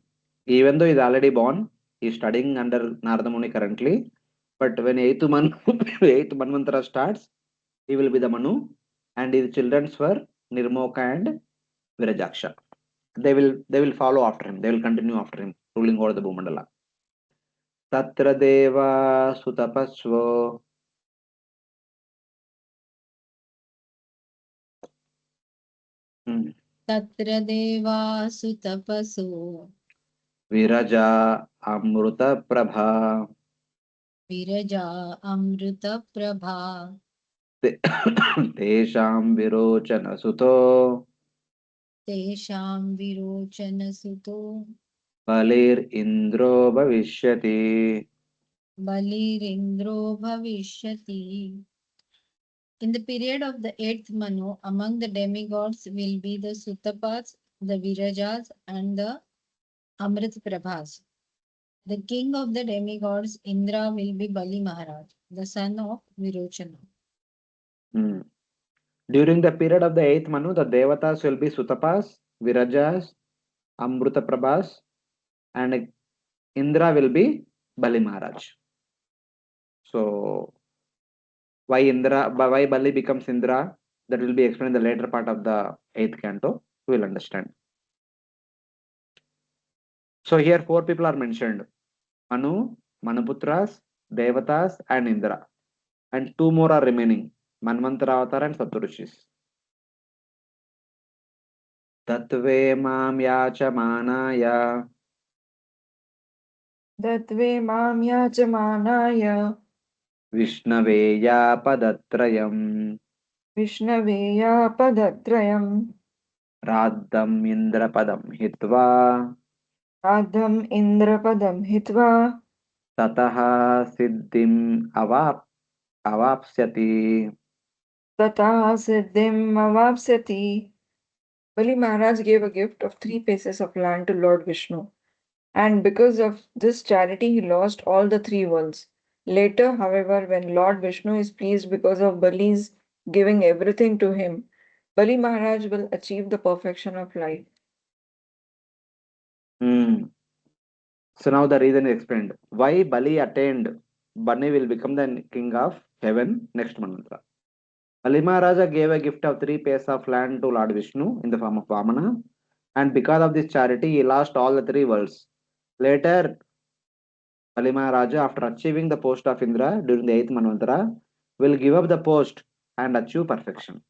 Even though he's already born, he's studying under Narada Muni currently. But when eighth eighth Manvantara starts, he will be the Manu, and his children were Nirmoka and Virajaksha. They will follow after him. They will continue after him, ruling over the Bhumandala. Tatra Deva Sutapasvo hmm, Tatra deva sutapaso Viraja Amruta Prabha Viraja Amruta Prabha Tesham Virochana Suto Tesham Virochana Suto Balir Indro Bhavishyati. Balirindro Bhavishyati. In the period of the eighth Manu, among the demigods will be the Sutapas, the Virajas, and the Amrit Prabhas. The king of the demigods, Indra, will be Bali Maharaj, the son of Virochana. Hmm. During the period of the eighth Manu, the Devatas will be Sutapas, Virajas, Amruta Prabhas, and Indra will be Bali Maharaj. So, why Bali becomes Indra, that will be explained in the later part of the eighth canto. We will understand. So, here four people are mentioned Manu, Manuputras, Devatas, and Indra. And two more are remaining Manvantara Avatar and Saturishis. Tatve Mam Yachamanaya Datve mam yajamanaya Vishnave Padatrayam Vishnaveya padatrayam Radham Indrapadam Hitva Adham Indrapadam Hitva Tataha Siddhim Avapsyati. Tata Siddhim Avapsyati. Bali Maharaj gave a gift of 3 pieces of land to Lord Vishnu, and because of this charity, he lost all the 3 worlds. Later, however, when Lord Vishnu is pleased because of Bali's giving everything to him, Bali Maharaj will achieve the perfection of life. So now the reason is explained. Why Bali attained, Bani will become the king of heaven. Next mantra. Bali Maharaja gave a gift of 3 pairs of land to Lord Vishnu in the form of Vamana, and because of this charity, he lost all the 3 worlds. Later, Bali Maharaja, after achieving the post of Indra during the 8th Manvantara, will give up the post and achieve perfection.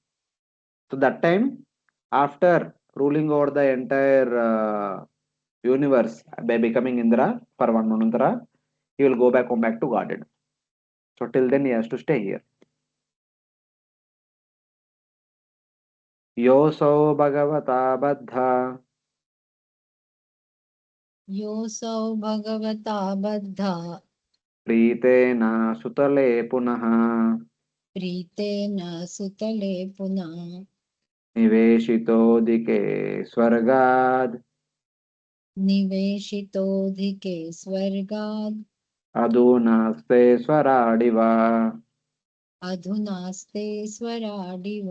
So that time, after ruling over the entire universe by becoming Indra for one Manvantara, he will go back home back to Godhead. So till then he has to stay here. Yosau Bhagavata Baddha योऽसौ भगवता बद्धा Pritena Sutale Punaha प्रीतेन सुतले पुनः Niveshito Dike Swargad निवेशितोऽधिके स्वर्गाद् Adunaste Swaradiva. अधुनास्ते स्वराडिव.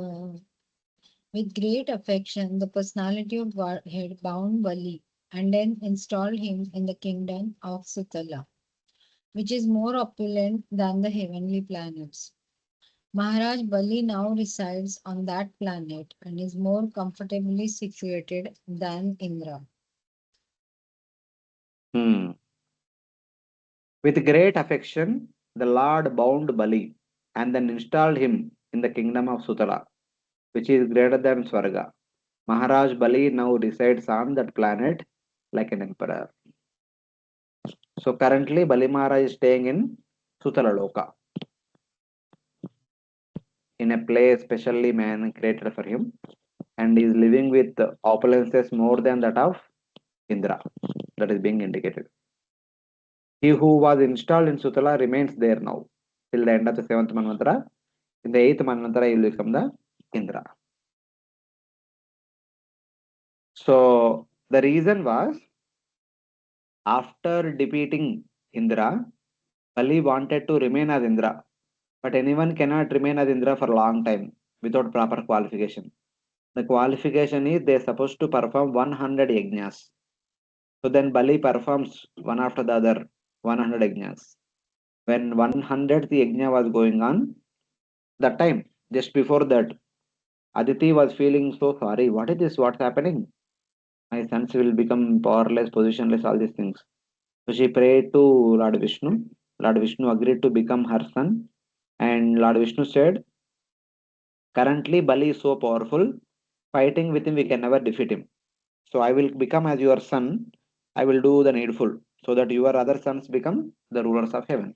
With great affection, the personality of Godhead bound Bali and then installed him in the kingdom of Sutala, which is more opulent than the heavenly planets. Maharaj Bali now resides on that planet and is more comfortably situated than Indra. With great affection, the Lord bound Bali and then installed him in the kingdom of Sutala, which is greater than Swarga. Maharaj Bali now resides on that planet like an emperor. So currently, Bali Maharaj is staying in Sutala Loka, in a place specially man created for him, and is living with opulences more than that of Indra. That is being indicated. He who was installed in Sutala remains there now till the end of the 7th Manvantara. In the 8th Manvantara, he will become the Indra. So the reason was, after defeating Indra, Bali wanted to remain as Indra, but anyone cannot remain as Indra for a long time without proper qualification. The qualification is they are supposed to perform 100 yajnas. So then Bali performs one after the other 100 yajnas. When 100th yajna was going on, that time, just before that, Aditi was feeling so sorry. What is this? What's happening? My sons will become powerless, positionless, all these things. So she prayed to Lord Vishnu. Lord Vishnu agreed to become her son. And Lord Vishnu said, currently Bali is so powerful, fighting with him, we can never defeat him. So I will become as your son. I will do the needful so that your other sons become the rulers of heaven.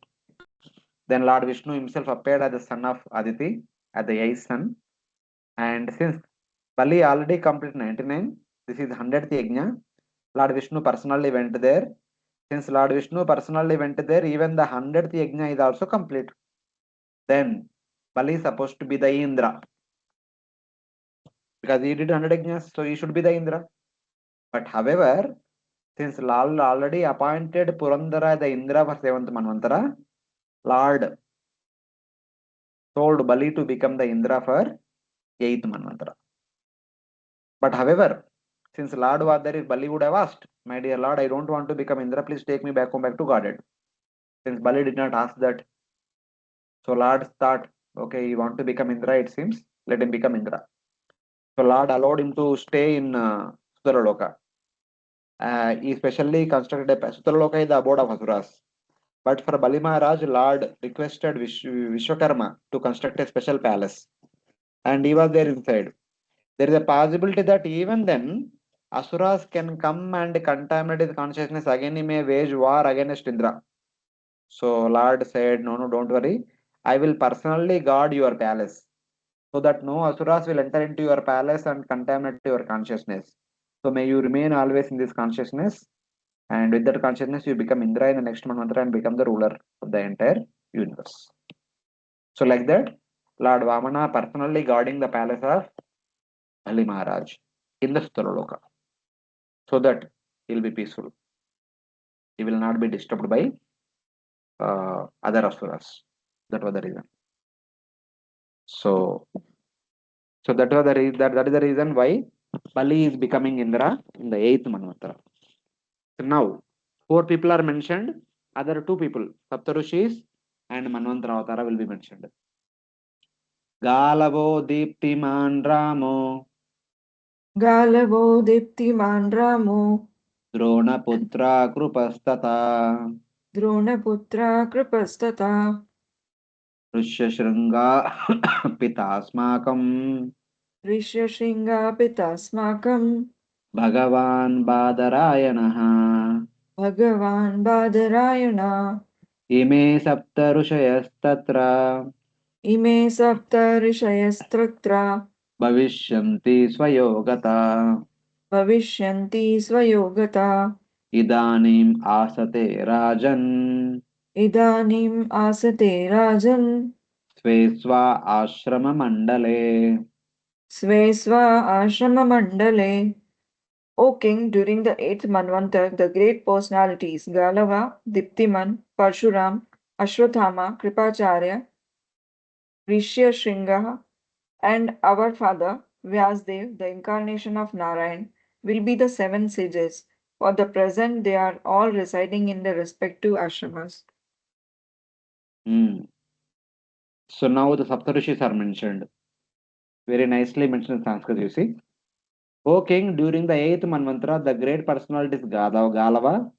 Then Lord Vishnu himself appeared as the son of Aditi, as the eighth son. And since Bali already completed 99, this is 100th yajna. Lord Vishnu personally went there. Since Lord Vishnu personally went there, even the 100th yajna is also complete. Then Bali is supposed to be the Indra because he did 100 yajnas, so he should be the Indra. But however, since Lal already appointed Purandara the Indra for 7th Manvantara, Lord told Bali to become the Indra for 8th Manvantara. But however, since Lord was there, Bali would have asked, my dear Lord, I don't want to become Indra, please take me back home back to Godhead. Since Bali did not ask that, so Lord thought, okay, you want to become Indra, it seems, let him become Indra. So Lord allowed him to stay in Sutaraloka. He specially constructed a Sutaraloka is the abode of Asuras. But for Bali Maharaj, Lord requested Vishwakarma to construct a special palace. And he was there inside. There is a possibility that even then, Asuras can come and contaminate his consciousness. Again, he may wage war against Indra. So Lord said, no, no, don't worry. I will personally guard your palace so that no Asuras will enter into your palace and contaminate your consciousness. So may you remain always in this consciousness. And with that consciousness, you become Indra in the next mantra and become the ruler of the entire universe. So like that, Lord Vamana personally guarding the palace of Ali Maharaj in the Sutaloloka, so that he'll be peaceful. He will not be disturbed by other asuras. That was the reason. So, that was the that is the reason why Bali is becoming Indra in the 8th Manvantara. So now, 4 people are mentioned. Other 2 people, Saptarushis and Manvantara Avatara will be mentioned. Galavo Deeptiman Ramo Galavo Diptiman Ramo Dronaputra Krupastata Dronaputra Kripastata Rishyashringa Pitasmakam Rishyashringa Pitasmakam Bhagavan Badarayanaha Bhagavan Badarayana Ime Sapta Rushayastatra Ime Sapta Rishayastatra Bhavishyanti Swayogata Bhavishyanti Svayogata Idanim Asate Rajan Idanim Asate Rajan Sve Sva Ashrama Mandale. Sve Sva Ashrama Mandale. O king, during the 8th Manvantar, the great personalities Galava, Diptiman, Parshuram, Ashwathama, Kripacharya, Rishya Shringa, and our father Vyasdev, the incarnation of Narayan, will be the 7 sages. For the present, they are all residing in their respective ashramas. So now the Saptarishis are mentioned. Very nicely mentioned in Sanskrit, you see. O king, during the 8th Manvantara, the great personalities Galava,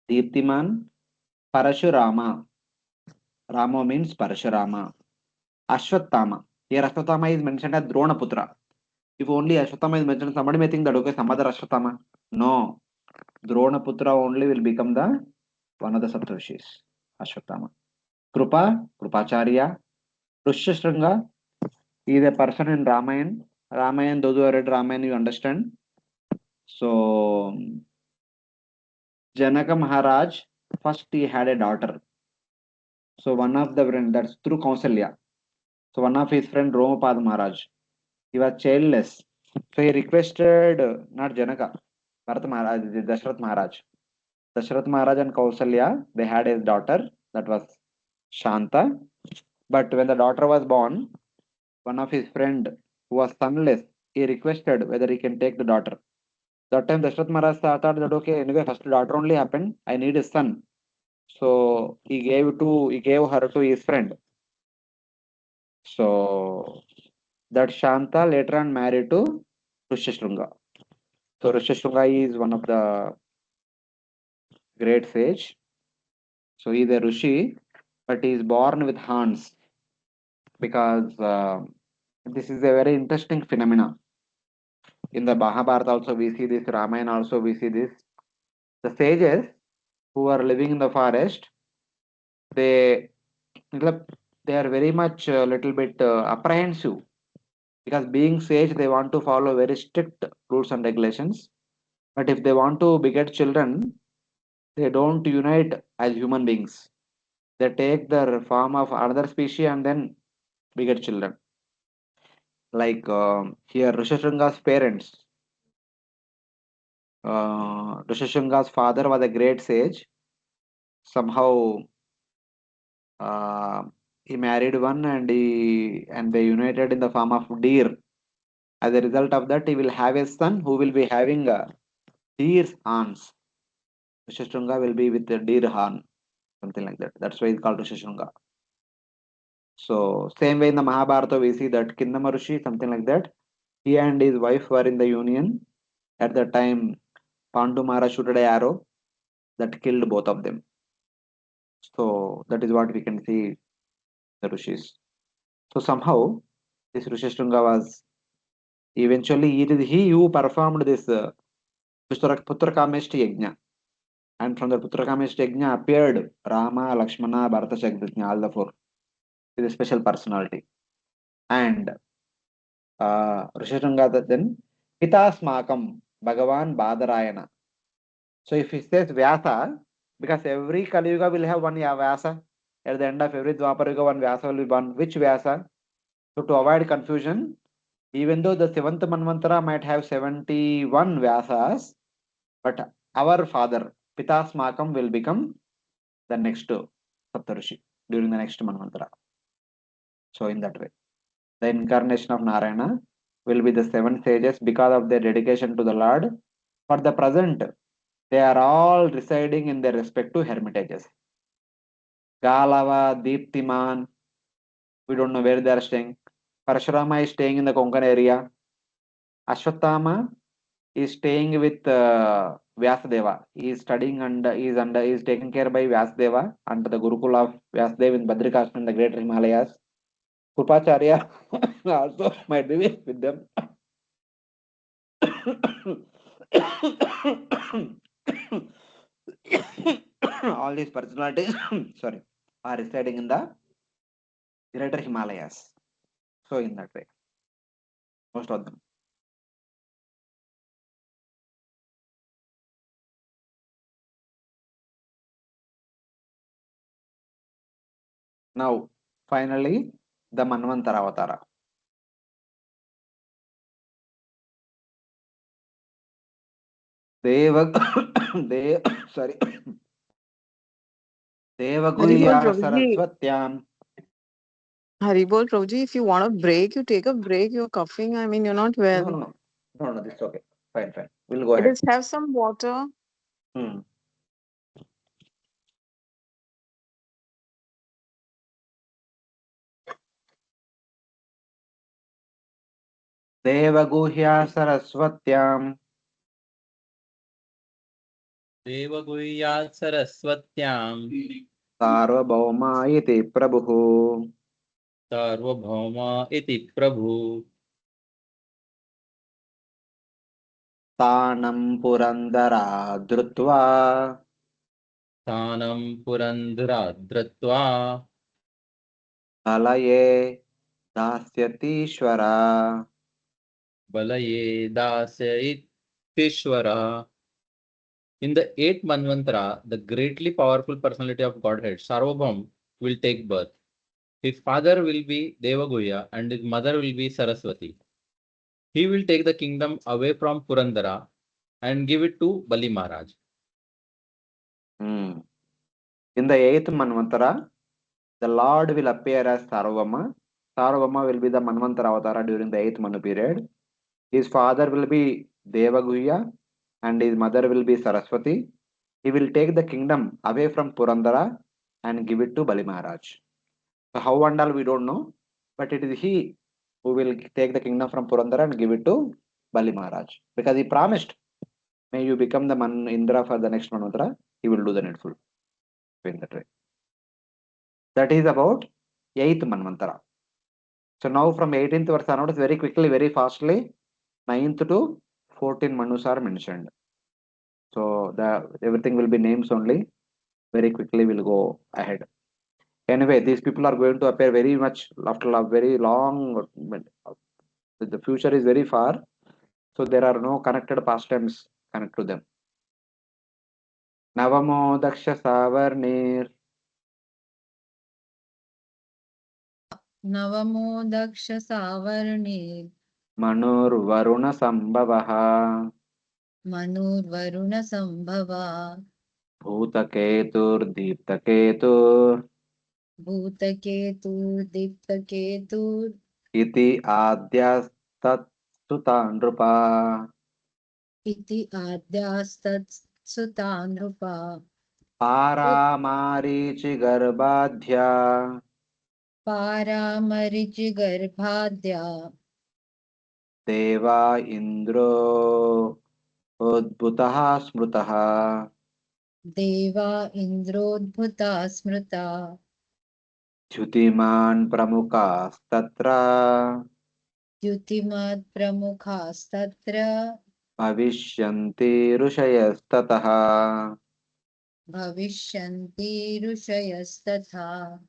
Deeptiman, Parashurama. Rama means Parashurama. Ashwathama. Here Ashwathama is mentioned as Dronaputra. If only Ashwathama is mentioned, somebody may think that okay, some other Ashwathama. No. Dronaputra only will become the one of the Saptarishis. Ashwathama. Krupacharya. Rishyashringa is a person in Ramayana. Ramayana, those who have read Ramayana, you understand. So, Janaka Maharaj, first he had a daughter. So, one of the friends, that's through Kausalya. So, one of his friend, Romapad Maharaj, he was childless. So, he requested, not Janaka, Bharat Maharaj, Dashrath Maharaj. Dashrath Maharaj and Kausalya, they had a daughter, that was Shanta. But when the daughter was born, one of his friend who was sonless, he requested whether he can take the daughter. That time Dashrath Maharaj thought that okay, anyway, first daughter only happened. I need a son. So he gave her to his friend. So that Shanta later on married to Rishyashringa. So Rishyashringa is one of the great sage. So he is a Rishi, but he is born with horns because this is a very interesting phenomena. In the Mahabharata also we see this, Ramayana also we see this. The sages who are living in the forest, they are very much a little bit apprehensive because being sage they want to follow very strict rules and regulations, but if they want to beget children they don't unite as human beings. They take the form of another species and then beget children, like here Rishashringa's parents. Rishashringa's father was a great sage. Somehow he married one and they united in the form of deer. As a result of that, he will have a son who will be having deer's horns. Rishashtunga will be with the deer horn, something like that. That's why it's called Rishashtunga. So same way in the Mahabharata we see that Kindama Rishi, something like that. He and his wife were in the union. At that time, Pandu Maharaj shooted an arrow that killed both of them. So that is what we can see the Rishis. So somehow this Rishashtunga was eventually it is he who performed this Putra Kameshti Yajna. And from the Putra Kameshti Yajna appeared Rama, Lakshmana, Bharata, Shatrugna, all the 4 with a special personality. And Rishashtunga then Pitasmakam Bhagavan Badarayana. So if he says Vyasa, because every Kali Yuga will have one Vyasa. At the end of every Dwapara Yuga, one Vyasa will be born. Which Vyasa? So to avoid confusion, even though the seventh Manvantara might have 71 Vyasas, but our father, Pitasmakam, will become the next Saptarishi during the next Manvantara. So in that way, the incarnation of Narayana will be the seven sages because of their dedication to the Lord. For the present, they are all residing in their respective hermitages. Galava, Deeptiman, we don't know where they are staying. Parashurama is staying in the Konkan area. Ashwatthama is staying with Vyasadeva. He is studying and he is taken care by Vyasadeva under the Gurukul of Vyasadeva in Badrikashmi in the Greater Himalayas. Krupacharya also might be with them. All these personalities sorry, are residing in the Greater Himalayas. So in that way, most of them. Now, finally, the Manvantara Avatara. Deva, sorry, Haribol Devaguhya Prabhuji, Saraswatyam. Haribol Prabhuji, if you want a break, you take a break. You're coughing. I mean, you're not well. No, this is okay. Fine. We'll go It ahead. is have some water. Hmm. Devaguhya Saraswatyam. Devaguhyat Saraswatyam Sarvabhauma iti Prabhu. Sarvabhauma iti Prabhu Tanam Purandara Drutva. Thanam Purandara Dratva Alaye Dasyatishvara. Balaye Dasya Itishvara. In the eighth Manvantara, the greatly powerful personality of Godhead, Sarvabhaum, will take birth. His father will be Devaguhya and his mother will be Saraswati. He will take the kingdom away from Purandara and give it to Bali Maharaj. In the eighth Manvantara, the Lord will appear as Sarvama. Sarvama will be the Manvantara Avatara during the eighth Manu period. His father will be Devaguhya and his mother will be Saraswati. He will take the kingdom away from Purandara and give it to Bali Maharaj. So how and all we don't know, but it is he who will take the kingdom from Purandara and give it to Bali Maharaj. Because he promised, may you become the Indra for the next Manvantara, he will do the needful. In that way. That is about 8th Manvantara. So now from 18th verse onwards, very quickly, very fastly, 9th to 14 Manus are mentioned. So everything will be names only. Very quickly we'll go ahead. Anyway, these people are going to appear very much after a very long. The future is very far, so there are no connected past times connected to them. Navamo Daksha Savarnir. Navamo Daksha Savarne Manur Varuna Sambhavaha. Manur Varuna Sambhava Bhutaketur Deeptaketur. Bhutaketu Diptaketu Iti Adyastat Sutanrupa. Iti Adyastat Sutanrupa Paramarichi Garbhadhya. Paramarichi Garbhadya Deva Indro Udbhutaha Smrutaha. Deva Indrodbhuta Smrita Jyutiman Pramukastatra. Yutimat Pramukhastatra Bhavishyanti Rushayastataha. Bhavishyanti Rushayastatha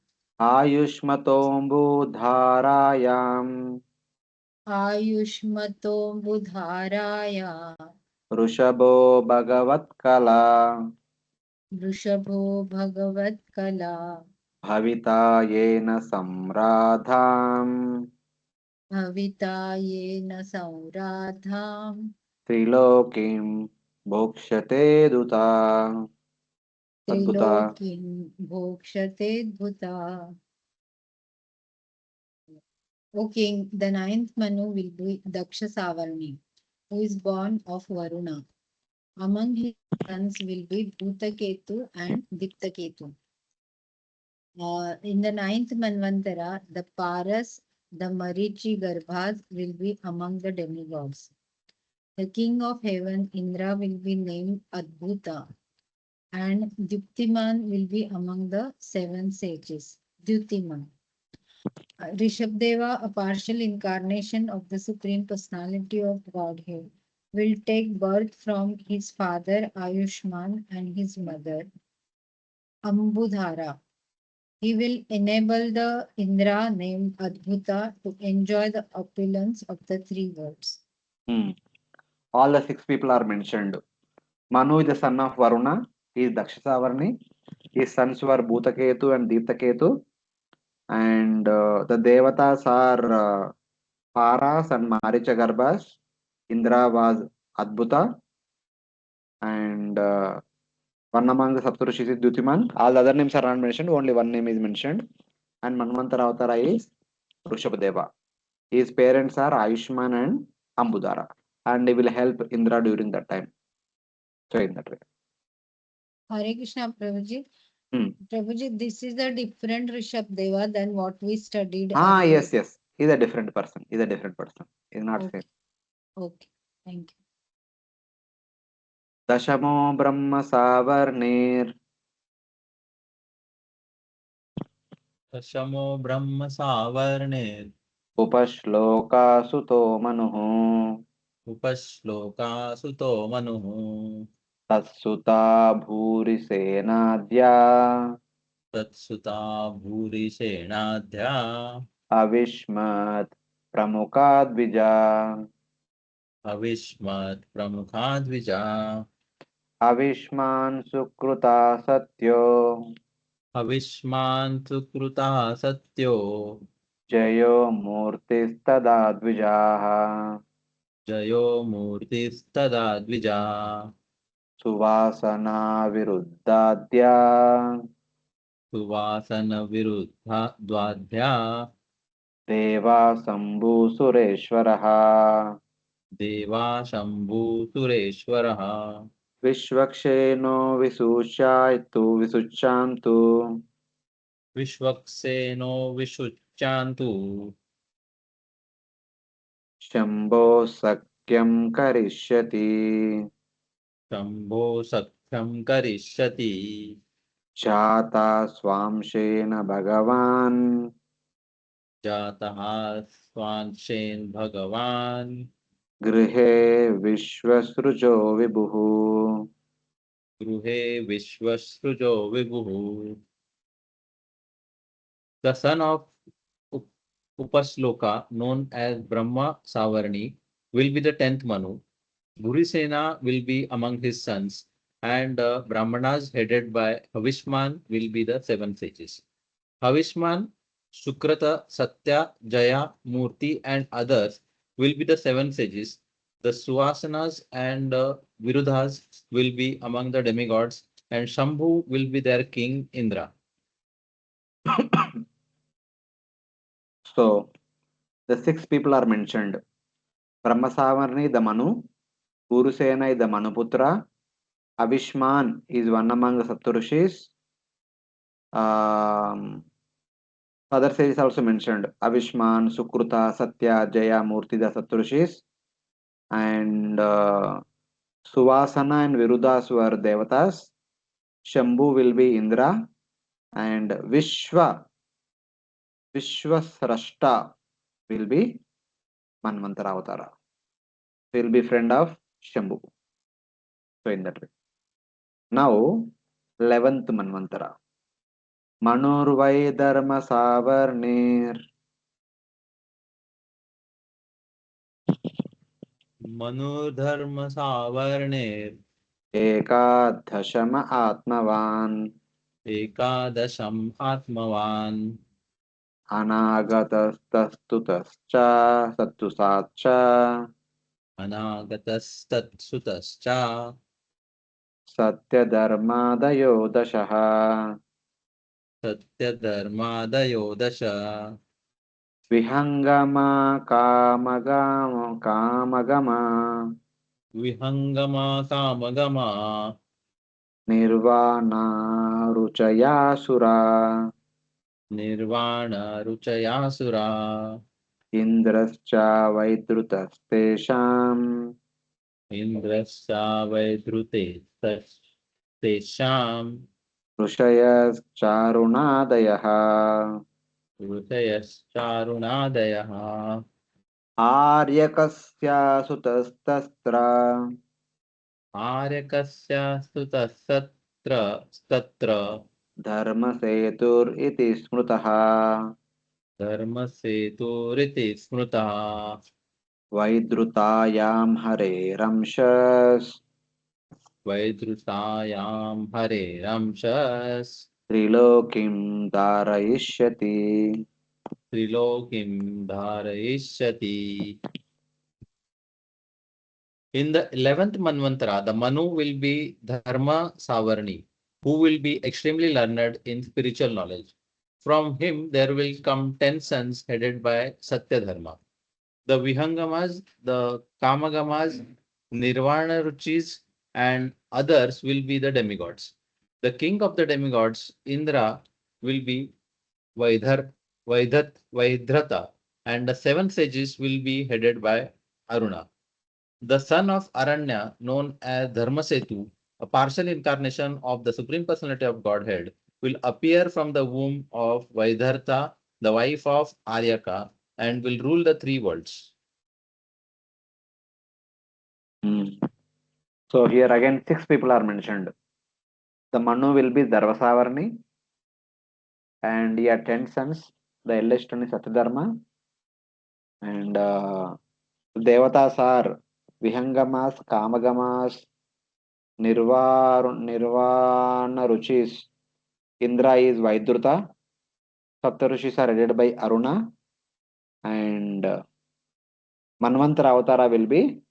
Ayushmatombudharayam. Ayushmato Budharaya वृषभो भगवत्कला वृषभो भगवत्कला भविता येन सम्राधाम् भविता येन संराधाम् त्रिलोकीं भोक्ष्यते दुता अद्भुता त्रिलोकीं भोक्ष्यतेऽद्भुता. O king, the ninth Manu will be Daksha Savarni, who is born of Varuna. Among his sons will be Bhutaketu and Diptaketu. In the ninth Manvantara, the Paras, the Marichi Garbhas will be among the demigods. The king of heaven, Indra, will be named Adbhuta, and Diptiman will be among the seven sages. Dutiman. Rishabdeva, a partial incarnation of the Supreme Personality of Godhead, will take birth from his father Ayushman and his mother Ambudhara. He will enable the Indra named Adbhuta to enjoy the opulence of the three worlds. All the six people are mentioned. Manu is the son of Varuna. He is Dakshasavarni. His sons were Bhutaketu and Deeptaketu. And the Devatas are Paras and Marichagarbhas. Indra was Adbhuta. And one among the Saptarishis is Dutiman. All the other names are not mentioned. Only one name is mentioned. And Manvantara Avtara is Rishabdeva. His parents are Ayushman and Ambudara. And he will help Indra during that time. So in that way. Hare Krishna, Prabhuji. Hmm. Prabhuji, this is a different Rishabdeva than what we studied Ah, earlier. yes. He's a different person. He's not Okay. same. Okay, thank you. Dashamo Brahma Savarnir दशमो Brahma सावर्णे Upashloka Suto Manuhu उपश्लोकासुतो मनुः Tatsuta Bhuri Senadya तत्सुता भूरिसेनाध्या Avishmat Pramukadvija अविस्मत् प्रमुखाद्विजा Avishman Sukruta Satyo अविस्मान् Sukrita सत्यो Jayo Murtistadadvijaha जयो मूर्तिस्तदा Dwija Suvasana Viruddhadya सुवासनविरुद्धा द्वाध्या Deva Sambhu Sureshwaraha देवा शम्भूसुरेश्वरः Vishwaksheno Visuchantu विश्वक्सेनो विशुच्यान्तु Shambho Sakyam Karishyati Shambho सख्यं करिष्यति Chata Swamshena Bhagavan जातः स्वांशेन भगवान् Grihe Vishwasrujo Vibhuhu गृहे विश्वसृजो विभुः. The son of Upasloka, known as Brahma Savarni, will be the 10th Manu. Bhurisena will be among his sons, and Brahmanas headed by Havishman will be the 7 sages. Havishman, Sukrata, Satya, Jaya, Murti, and others will be the 7 sages. The Suvasanas and Virudhas will be among the demigods, and Shambhu will be their king Indra. So the six people are mentioned. Brahmasavarni the Manu, Purusena is the Manuputra, Avishman is one among the Saptarishis. Other sages also mentioned Avishman, Sukruta, Satya, Jaya, Murti, the Saptarishis. And Suvasana and Virudas were Devatas. Shambhu will be Indra. And Vishwasrashta will be Manvantara Avatara. Will be friend of Shambhu. So in that way. Now, 11th Manvantara. Manurvai Dharma Savarnir मनुर्धर्म सावर्णे एकादशम आत्मवान् एकादशम् आत्मवान् अनागतस्तस्तुतश्च सत्तुसाच्च अनागतस्तत्सुतश्च सत्यधर्मादयो दशः सत्यधर्मादयो दश विहङ्गमा कामगमा विहङ्गमा कामगमा निर्वाणारुचयासुरा निर्वाणरुचयासुरा इन्द्रश्च वैद्रुतस्तेषाम् इन्द्रश्चावैधृते तेषाम् ऋषयश्चारुणादयः ऋषयश्चारुणादयः आर्यकस्य सुतस्तत्र आर्यकस्य स्तुतस्तत्र तत्र धर्मसेतुरिति स्मृतः धर्मसेतुरिति स्मृतः वैद्रुतायां हरेरंशस् वैधृतायां हरेरंशस् त्रिलोकीं धारयिष्यति त्रिलोकीं धारयिष्यति. In the 11th Manvantara, the Manu will be Dharma Savarni, who will be extremely learned in spiritual knowledge. From him, there will come 10 sons headed by Satya Dharma. The Vihangamas, the Kamagamas, Nirvana Ruchis, and others will be the demigods. The king of the demigods, Indra, will be Vaidhrata, and the 7 sages will be headed by Aruna. The son of Aranya, known as Dharmasetu, a partial incarnation of the Supreme Personality of Godhead, will appear from the womb of Vaidhartha, the wife of Aryaka, and will rule the 3 worlds. So here again 6 people are mentioned. The Manu will be Dharvasavarni and he had 10 sons. The eldest one is Satyadharma and Devatas are Vihangamas, Kamagamas, Nirvana Ruchis. Indra is Vaidruta. Saptarishis are headed by Aruna and Manvantara Avatara will be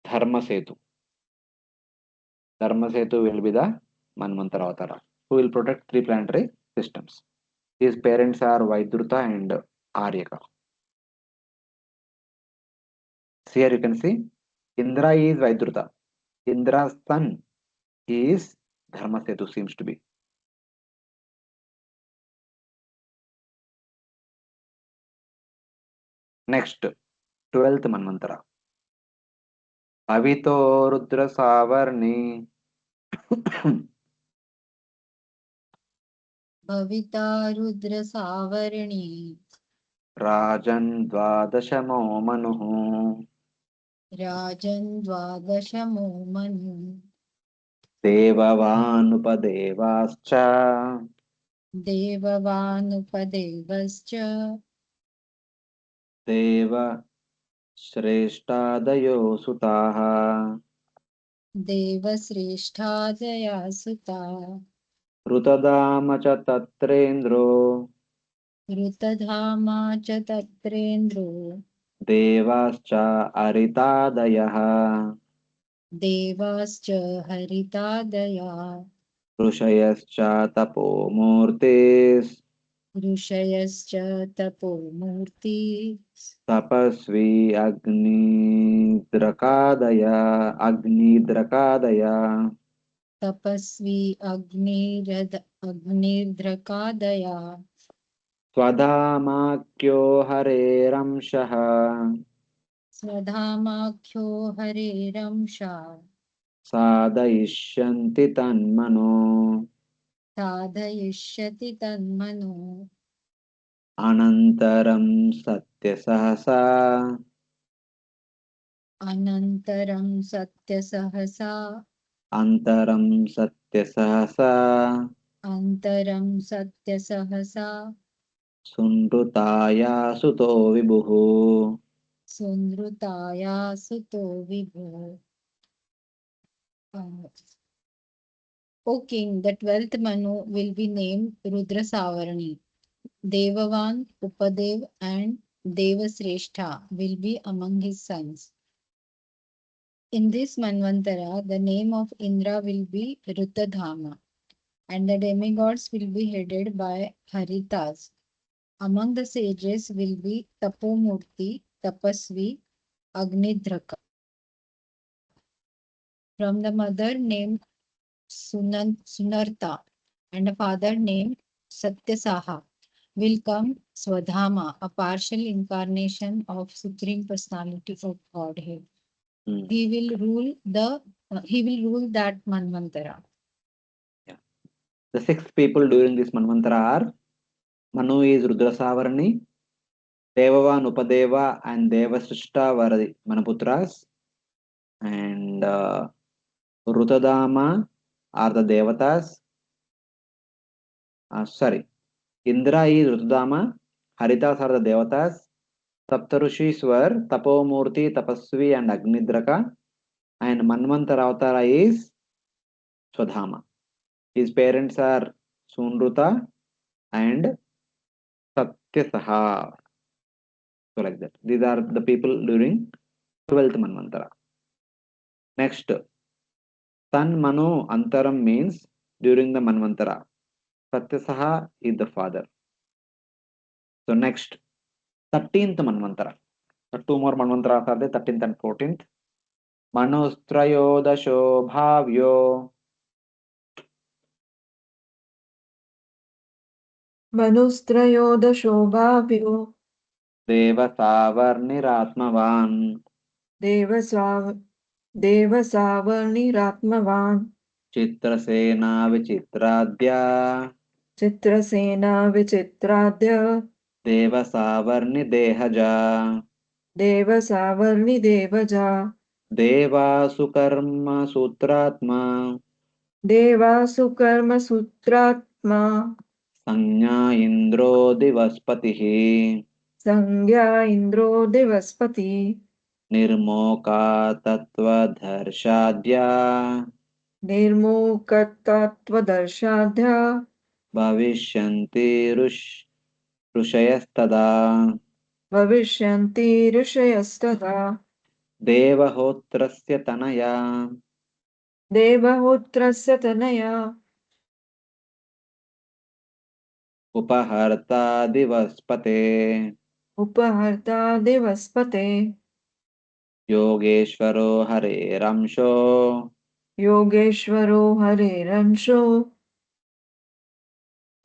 Dharmasetu. Dharmasetu will be the Manvantara Avatara who will protect 3 planetary systems. His parents are Vaidruta and Aryaka. So here you can see Indra is Vaidruta. Indra's son is Dharmasetu seems to be. Next, 12th Manvantara. Avito Rudra Savarni भविता Rudra Savarni Rajan Dvadashamo Manuhu राजन् द्वादशमो Manu Devavanupadevascha देववानुपदेवश्च Deva Shrestadayo Sutaha देवश्रेष्ठादया सुता Rutadama cha Tatrendro ऋतधामा च तत्रेन्द्रो Devascha Aritadayaha देवाश्च हरितादया ऋषयश्च तपोमूर्तिस् ऋषयश्च तपोमूर्ति तपस्वी अग्निद्रकादय तपस्वी अग्निर्द्रकादया स्वधामाख्यो हरेरंशः स्वधामाख्यो हरेरंशा साधयिष्यन्ति तन्मनो साधयिष्यति तन्मनो अनन्तरं सत्यसहसा अनन्तरं सत्यसहसा अन्तरं सत्यसहसा अन्तरं सत्यसहसा सुनृताया सुतो विभुः Sundrutaya Suto Vibhu. O king, the 12th Manu will be named Rudra Savarni. Devavan, Upadev, and Devasreshta will be among his sons. In this Manvantara, the name of Indra will be Ruttadhama, and the demigods will be headed by Haritas. Among the sages will be Tapomurti, Tapasvi, Agnidhraka. From the mother named Sunarta and a father named Satyasaha will come Swadhama, a partial incarnation of Supreme Personality of Godhead. He will rule that Manvantara. The 6 people during this Manvantara are Manu is Rudra Savarni, Devavan, Upadeva, and Devasrishta were the Manaputras, and Rutadama are the Devatas. Indra is Rutadama, Haritas are the Devatas, Saptarushis were Tapomurti, Tapasvi, and Agnidraka, and Manvantara Avatara is Swadhama. His parents are Sunruta and Satyasaha. So like that. These are the people during 12th Manvantara. Next, San Manu Antaram means during the Manvantara. Satyasaha is the father. So next, 13th Manvantara. The 2 more Manvantaras are the 13th and 14th. Manustrayodasho Bhavyo Manustrayodasho bhavyo Devasavarniratmavan Devasavarniratmavan Chitrasena Vichitradya Chitrasena Vichitradya Devasavarni Dehaja Devasavarni Devaja Devasukarma Sutratma Devasukarma Sutratma Sanya Indro Divaspatihi Sangya Indro Devaspati Nirmoka Tattva Nirmokatattvadarshadhya Bhavishyanti Rushayastada Bhavishyanti Rishayastada Devahotrasya Tanaya Devahotrasya Tanaya Upaharta Divaspate Upaharta Devaspate Yogeshwaro Hare Ramsho Yogeshwaro Hare Ransho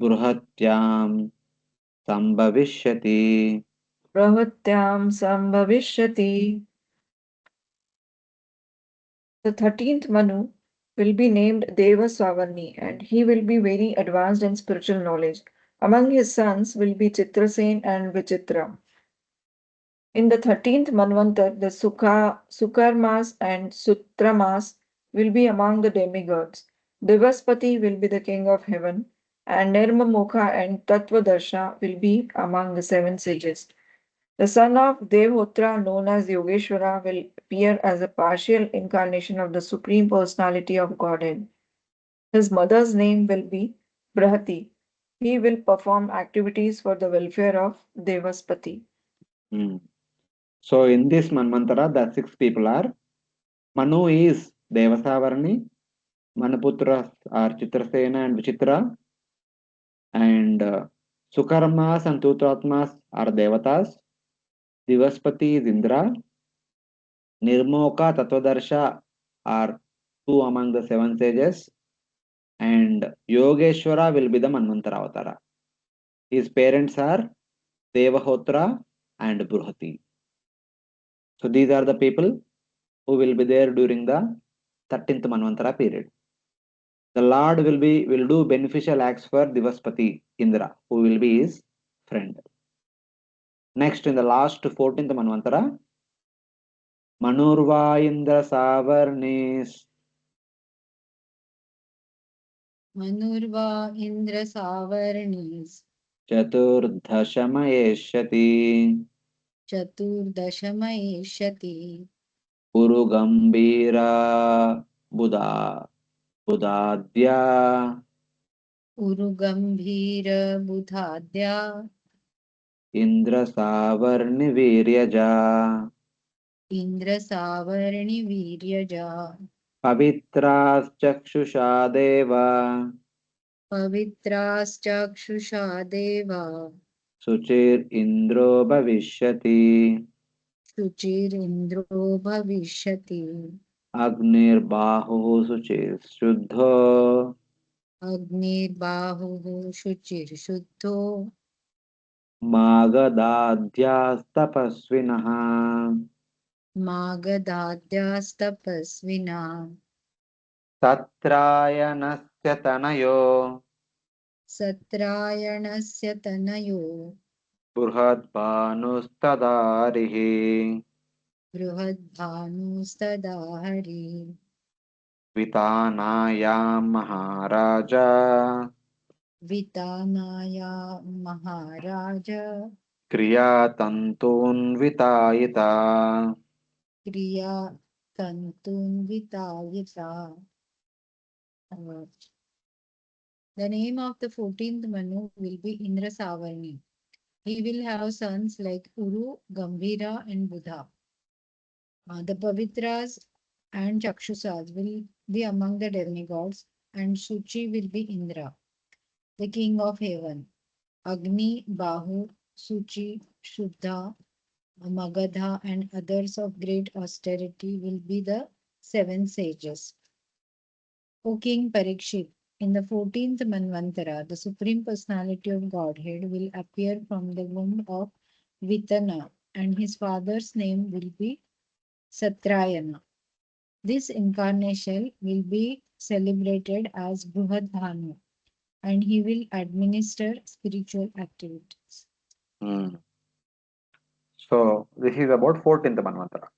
Bruhatyam Sambhavishyati. Prahatyam Sambhavishyati. The 13th Manu will be named Deva Swavarni, and he will be very advanced in spiritual knowledge. Among his sons will be Chitrasen and Vichitra. In the 13th Manvantar, the Sukarmas and Sutramas will be among the demigods. Devaspati will be the king of heaven, and Nirmamukha and Tattvadarsha will be among the 7 sages. The son of Devhotra, known as Yogeshwara, will appear as a partial incarnation of the Supreme Personality of Godhead. His mother's name will be Brahati. He will perform activities for the welfare of Devaspati. So in this Manvantara, the 6 people are Manu is Devasavarni, Manuputras are Chitrasena and Vichitra, and Sukarmas and Tutratmas are Devatas, Divaspati is Indra, Nirmoka Tattvadarsha are 2 among the 7 sages, and Yogeshwara will be the Manvantara Avatara. His parents are Devahotra and Bruhati. So these are the people who will be there during the 13th Manvantara period. The Lord will do beneficial acts for Divaspati Indra, who will be his friend. Next, in the last 14th Manvantara, Manurva Indra Savarnis Manurva Indra Savarnis चतुर्दशमयेष्यति चतुर्दशमयिष्यति कुरु गम्भीरा बुधा बुधाद्या उरुगम्भीरबुधाद्या इन्द्रसावर्णिवीर्यजा इन्द्रसावर्णिवीर्यजा पवित्राश्चक्षुषा देव पवित्राश्चक्षुषा देवा शुचिरिन्द्रो भविष्यति शुचिरिन्द्रो भविष्यति अग्निर्बाहुः शुचिर्शुद्धो अग्निर्बाहुः शुचिर्शुद्धो मागधाध्यास्तपस्विनः मागधाद्यास्तपस्विना तत्रायणस्य तनयो सत्रायणस्य तनयो बृहद्भानुस्तदारिः बृहद्भानुस्तदा हरि वितानायां महाराजा वितानाया महाराज क्रियातन्तून्वितायिता क्रिया तन्तुन्वितायिता. The name of the 14th Manu will be Indra Savarni. He will have sons like Uru, Gambhira, and Buddha. The Pavitras and Chakshusas will be among the demigods, and Suchi will be Indra, the king of heaven. Agni, Bahu, Suchi, Shuddha, Magadha, and others of great austerity will be the seven sages. O King Parikshit, in the 14th Manvantara, the Supreme Personality of Godhead will appear from the womb of Vitana, and his father's name will be Satrayana. This incarnation will be celebrated as Bruhadbhanu, and he will administer spiritual activities. So this is about 14th Manvantara.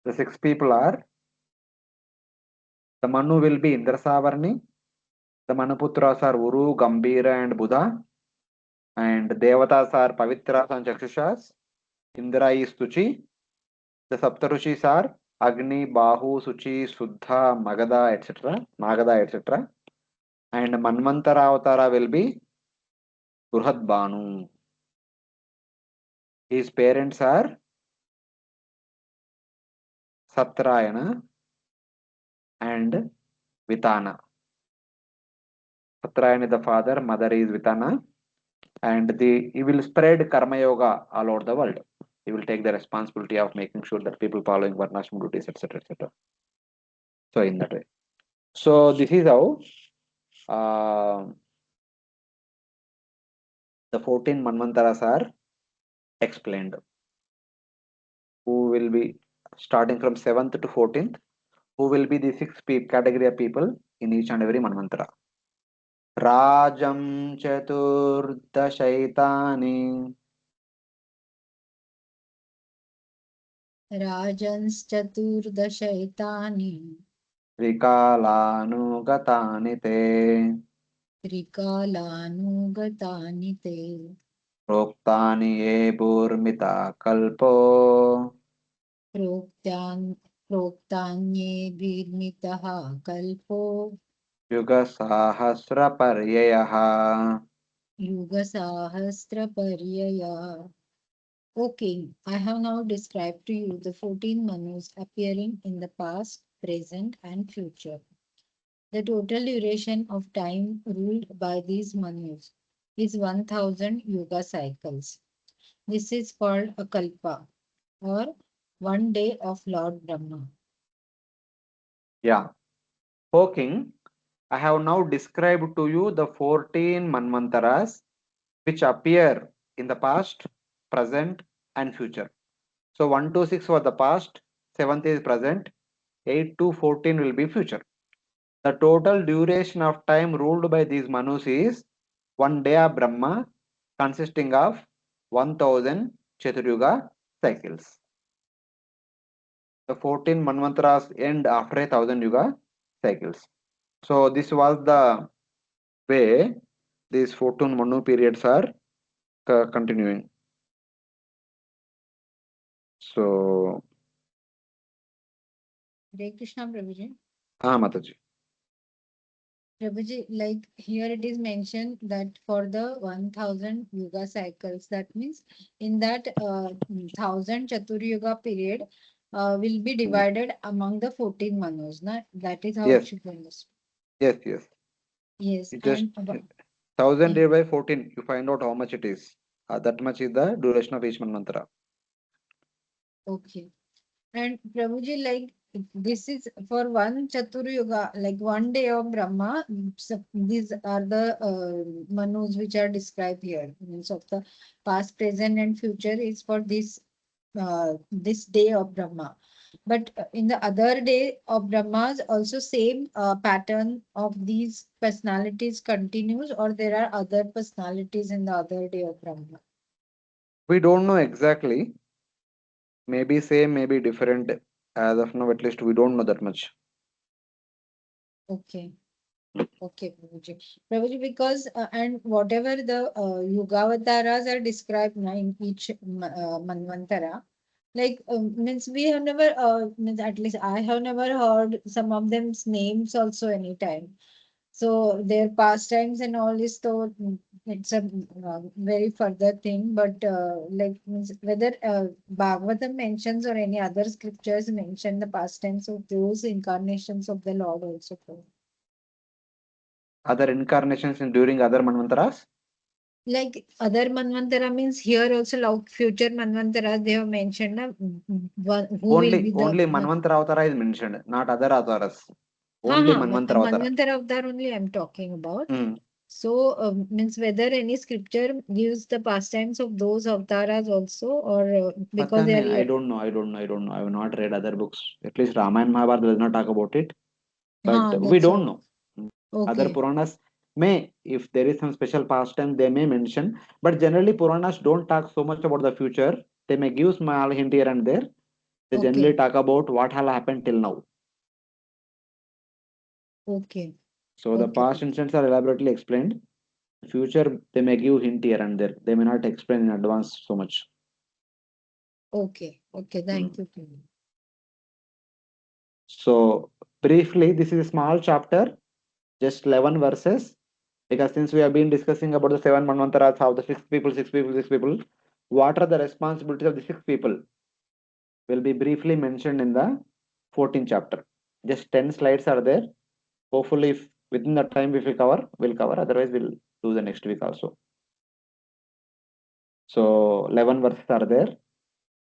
The 6 people are, the Manu will be Indrasavarni, the Manuputras are Uru, Gambhira and Buddha, and Devatas are Pavitras and Chakshushas, Indra is Suchi, the Saptarushis are Agni, Bahu, Suchi, Suddha, Magadha, etc. Magadha, etc. And Manvantara Avatara will be Bruhadbhanu. His parents are Satrayana and Vitana. Satrayana is the father, mother is Vitana, and he will spread Karma Yoga all over the world. He will take the responsibility of making sure that people following Varnashram duties, etc., etc. So in that way. So this is how the 14 Manvantaras are explained. Who will be starting from 7th to 14th? Who will be the 6 category of people in each and every Manvantara? Rajam Chaturdashaitani Rajanschaturdashaitani Trikalanugataani te Trikalanugatani te Proktani ye Burmita Kalpo Proktanye Virmitaha Kalpo Yuga Sahasra Paryayaha. Yuga Sahasra Paryaya. O King, I have now described to you the 14 Manus appearing in the past, present, and future. The total duration of time ruled by these Manus is 1000 Yuga cycles. This is called a Kalpa, or 1 day of Lord Brahma. Yeah. O King, I have now described to you the 14 Manvantaras which appear in the past, present, and future. So 1 to 6 for the past, 7th is present, 8 to 14 will be future. The total duration of time ruled by these Manus is 1 day of Brahma, consisting of 1000 Chaturyuga cycles. The 14 Manvantaras end after 1000 Yuga cycles. So this was the way these 14 Manu periods are continuing. So, Hare Krishna, Prabhuji. Mataji. Prabhuji, like here it is mentioned that for the 1000 yuga cycles, that means in that 1000 Chatur Yuga period will be divided among the 14 Manus. That is how Yes. it should be understood. Yes, yes. Yes, You just and 1000 divided by 14, you find out how much it is. That much is the duration of each mantra. okay. And Prabhuji, like this is for one Chatur Yuga, like one day of Brahma. So these are the Manus which are described here. Means of the past, present, and future is for this day of Brahma. But in the other day of Brahmas, also same pattern of these personalities continues, or there are other personalities in the other day of Brahma. We don't know exactly. Maybe same, maybe different. As of now, at least we don't know that much. Okay. Okay, Prabhuji. Prabhuji, because and whatever the Yugavataras are described now in each Manvantara, like means we have never means at least I have never heard some of them's names also anytime. So their pastimes and all is so it's a very further thing, but like means whether Bhagavatam mentions or any other scriptures mention the pastimes of those incarnations of the Lord also. Other incarnations during other manvantaras? Like other Manvantara means here also like future Manvantaras they have mentioned who will be the Only Manvantara Avatara is mentioned, not other avataras. Only Manvantara Avatara. Manvantara Avatar only I'm talking about. Hmm. So means whether any scripture gives the pastimes of those avatars also, or because they are I don't know. I have not read other books. At least Ramayana Mahabharata does not talk about it. But we that's don't all. know. Other Okay. Puranas may, if there is some special pastime, they may mention. But generally, Puranas don't talk so much about the future. They may give small hint here and there. They generally Okay. talk about what has happened till now. Okay. So the Okay. past incidents are elaborately explained. Future, they may give hint here and there. They may not explain in advance so much. Okay. Okay. Thank you. So briefly, this is a small chapter, just 11 verses. Because since we have been discussing about the 7 manvantaras, how the six people, what are the responsibilities of the 6 people will be briefly mentioned in the 14th chapter. Just 10 slides are there. Hopefully, if within the time if we cover, we'll cover. Otherwise, we'll do the next week also. So 11 verses are there.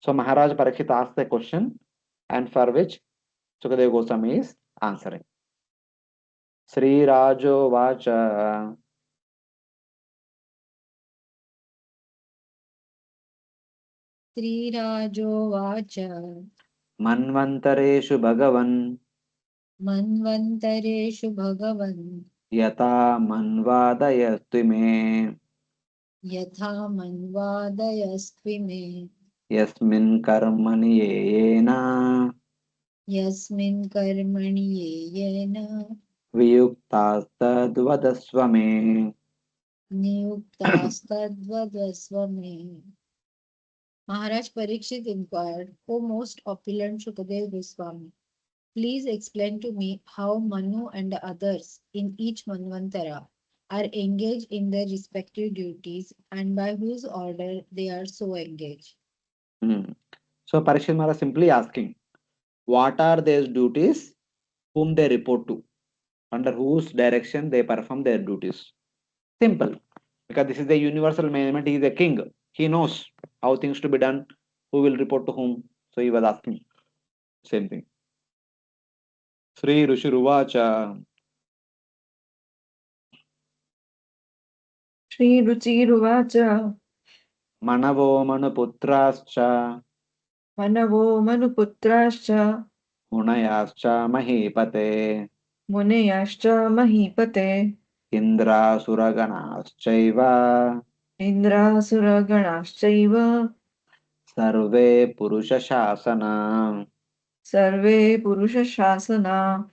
So Maharaj Parikshit asked a question, and for which Sukadeva Goswami is answering. Sri Rajo Vacha Sri Rajo Vacha Manvantareshu Bhagavan Manvantareshu Bhagavan Yata Manvadayastime Yatha Manvadayastvime Yasmin Karmani Yena Yasmin Karmani Yena Viyuktastadvadasvame. Niyuktastadvadasvame. Maharaj Parikshit inquired, O most opulent Shukadev Goswami, please explain to me how Manu and the others in each Manvantara are engaged in their respective duties and by whose order they are so engaged. So Parikshit Maharaj simply asking, what are their duties, whom they report to, under whose direction they perform their duties. Simple. Because this is the universal management. He is a king. He knows how things to be done, who will report to whom. So he was asking. Same thing. Sri Rushiruvacha Shri Manavo Manuputrascha Manavo Manuputrascha Munayascha Mahipate Muneyascha Mahipate Indrasuraganaschaiva Indrasuraganashchaiva Sarve Purusha Shasana. Sarve Purusha Shasana.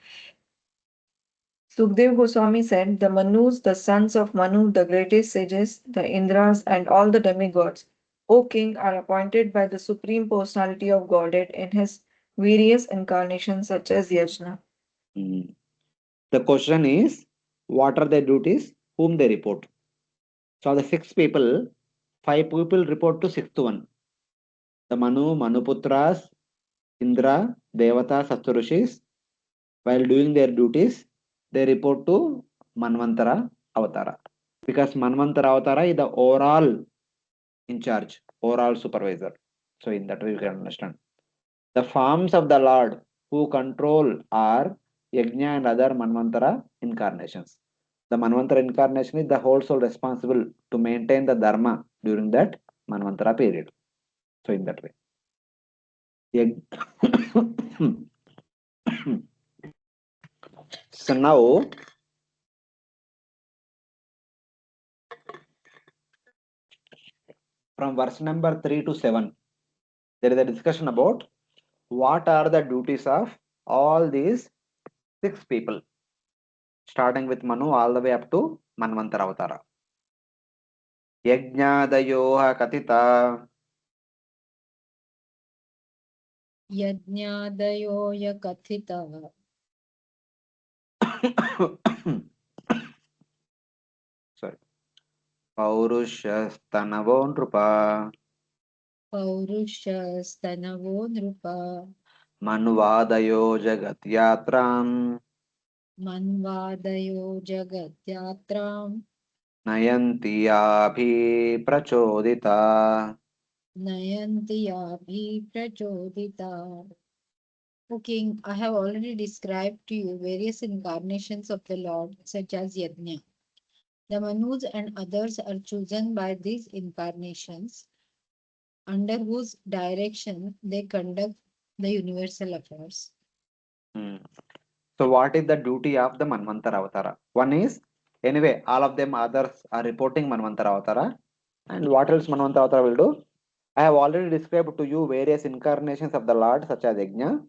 Sukdev Goswami said, the Manus, the sons of Manu, the greatest sages, the Indras, and all the demigods, O king, are appointed by the Supreme Personality of Godhead in his various incarnations such as Yajna. The question is, what are their duties, whom they report? So the 6 people, 5 people report to 6th one. The Manu, Manuputras, Indra, Devata, Satyarishis, while doing their duties, they report to Manvantara Avatara. Because Manvantara Avatara is the overall in charge, overall supervisor. So in that way you can understand. The forms of the Lord who control are Yajna and other Manvantara incarnations. The Manvantara incarnation is the whole soul responsible to maintain the Dharma during that Manvantara period. So in that way. So now from verse number 3 to 7, there is a discussion about what are the duties of all these 6 people, starting with Manu all the way up to Manvantara Avatara. Yajnadayoha Katita Yajnadayo kathita sorry. Paurushastanavo Nrupa Paurushastanavo Nrupa Manvadayo Jagatyatram Manvadayo Jagatyatram Nayanti Abhi Prachodita. Nayanti Abhi Prachodita. O king, I have already described to you various incarnations of the Lord, such as Yajna. The Manus and others are chosen by these incarnations, under whose direction they conduct the universal affairs. So what is the duty of the Manvantara Avatara? One is, anyway, all of them others are reporting Manvantara Avatara. And what else Manvantara Avatara will do? I have already described to you various incarnations of the Lord, such as Yajna.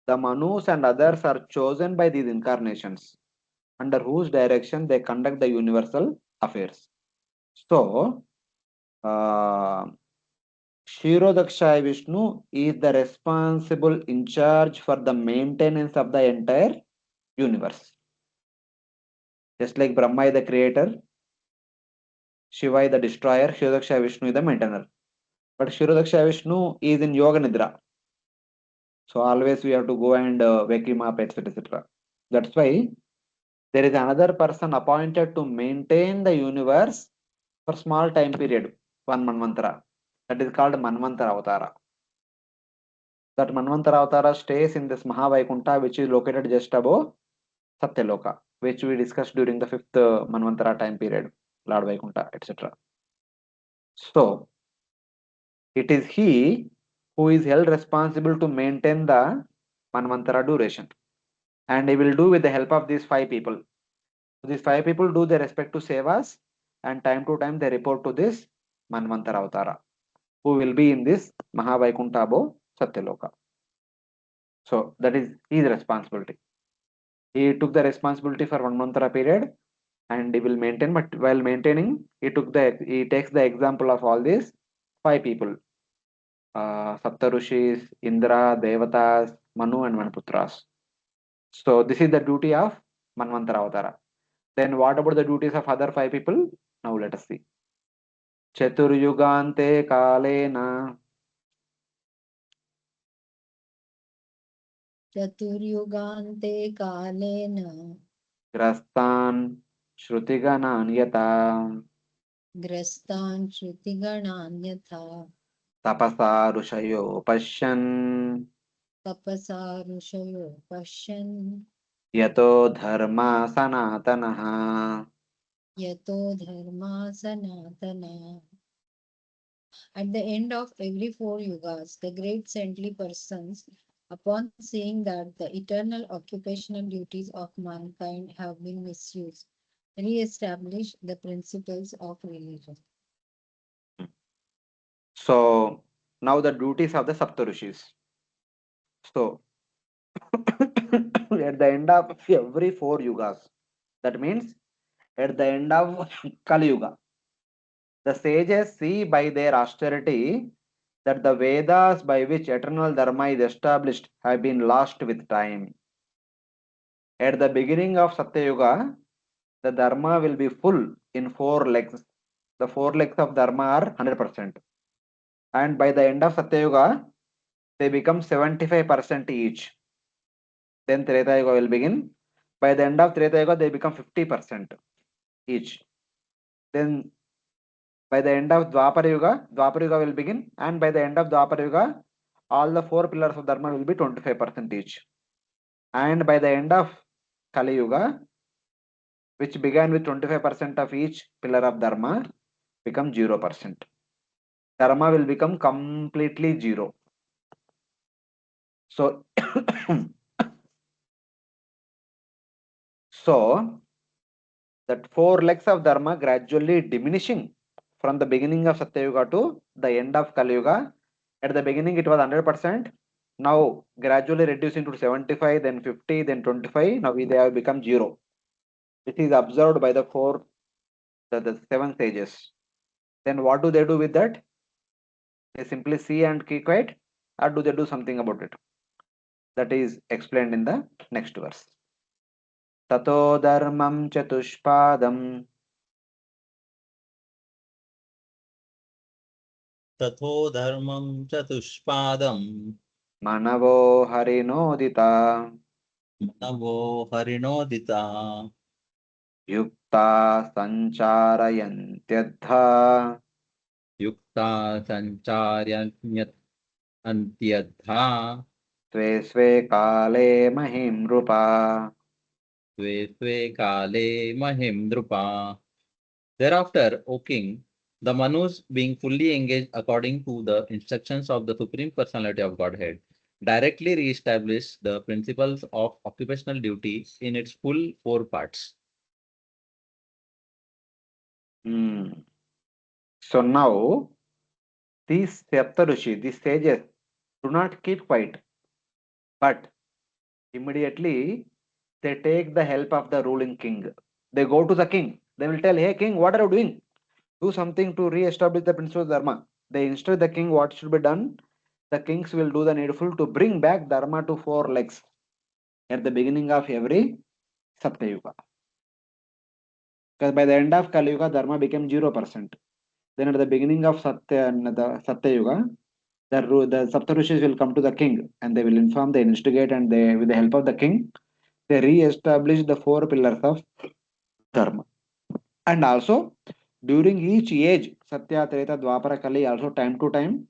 The Manus and others are chosen by these incarnations, under whose direction they conduct the universal affairs. So, Kshirodakshaya Vishnu is the responsible in charge for the maintenance of the entire universe. Just like Brahma is the creator, Shiva is the destroyer, Kshirodakshaya Vishnu is the maintainer. But Kshirodakshaya Vishnu is in Yoga Nidra. So always we have to go and wake him up, etc. etc. That's why there is another person appointed to maintain the universe for small time period, one Manvantara. That is called Manvantara Avatara. That Manvantara Avatara stays in this Mahavaikuntha, which is located just above Satyaloka, which we discussed during the 5th Manvantara time period, Lord Vaikuntha, etc. So, it is he who is held responsible to maintain the Manvantara duration. And he will do with the help of these 5 people. So these 5 people do their respective sevas, and time to time they report to this Manvantara Avatara, who will be in this Mahavaikuntha above Satyaloka. So that is his responsibility. He took the responsibility for 1 mantra period and he will maintain, but while maintaining, he takes the example of all these 5 people. Saptarushis, Indra, Devatas, Manu and Manuputras. So this is the duty of Manvantara Avatara. Then what about the duties of other 5 people? Now let us see. Chaturyugante Kalena Chaturyugante Kalena Grastan Shrutiganan Yata Grastan Shrutiganaanyatha Tapasa Rushayo Pashyan Tapasa Rushayo Pashyan Yato Dharma Sanatanaha. Yato Dharma Sanatana. At the end of every 4 yugas, the great saintly persons, upon seeing that the eternal occupational duties of mankind have been misused, re-establish the principles of religion. So now the duties of the Saptarishis. So at the end of every 4 yugas, That means at the end of Kali Yuga, the sages see by their austerity that the Vedas by which eternal Dharma is established have been lost with time. At the beginning of Satya Yuga, the Dharma will be full in 4 legs. The 4 legs of Dharma are 100%. And by the end of Satya Yuga, they become 75% each. Then Treta Yuga will begin. By the end of Treta Yuga, they become 50% each. Then by the end of Dwapara Yuga will begin. And by the end of Dwapara Yuga, all the 4 pillars of Dharma will be 25% each. And by the end of Kali Yuga, which began with 25% of each pillar of Dharma, become 0%. Dharma will become completely zero. So, so that 4 legs of Dharma gradually diminishing from the beginning of Satya Yuga to the end of Kali Yuga. At the beginning, it was 100%. Now, gradually reducing to 75, then 50, then 25. Now, they have become zero. This is observed by the 7 sages. Then, what do they do with that? They simply see and keep quiet, or do they do something about it? That is explained in the next verse. Tato dharmam chatushpadam Tatho dharmam chatushpadam manavo harinodita manavo harinodita yukta sancharayantyadha yukta sancharyanyat antyadha sve sve kale mahimrupa. Tve tve kale mahim drupa. Thereafter, O king, the Manus, being fully engaged according to the instructions of the Supreme Personality of Godhead, directly re-established the principles of occupational duty in its full 4 parts. So now these Saptarushi, these sages, do not keep quiet, but immediately they take the help of the ruling king. They go to the king. They will tell, hey king, what are you doing? Do something to re-establish the principle of Dharma. They instruct the king what should be done. The kings will do the needful to bring back Dharma to 4 legs at the beginning of every Satya Yuga. Because by the end of Kali Yuga, Dharma became 0%. Then at the beginning of Satya Yuga, the Saptarishis will come to the king and they will inform, they instigate, and they, with the help of the king, they re-establish the 4 pillars of Dharma. And also, during each age, Satya, Treta, Dwapara, Kali, also time to time,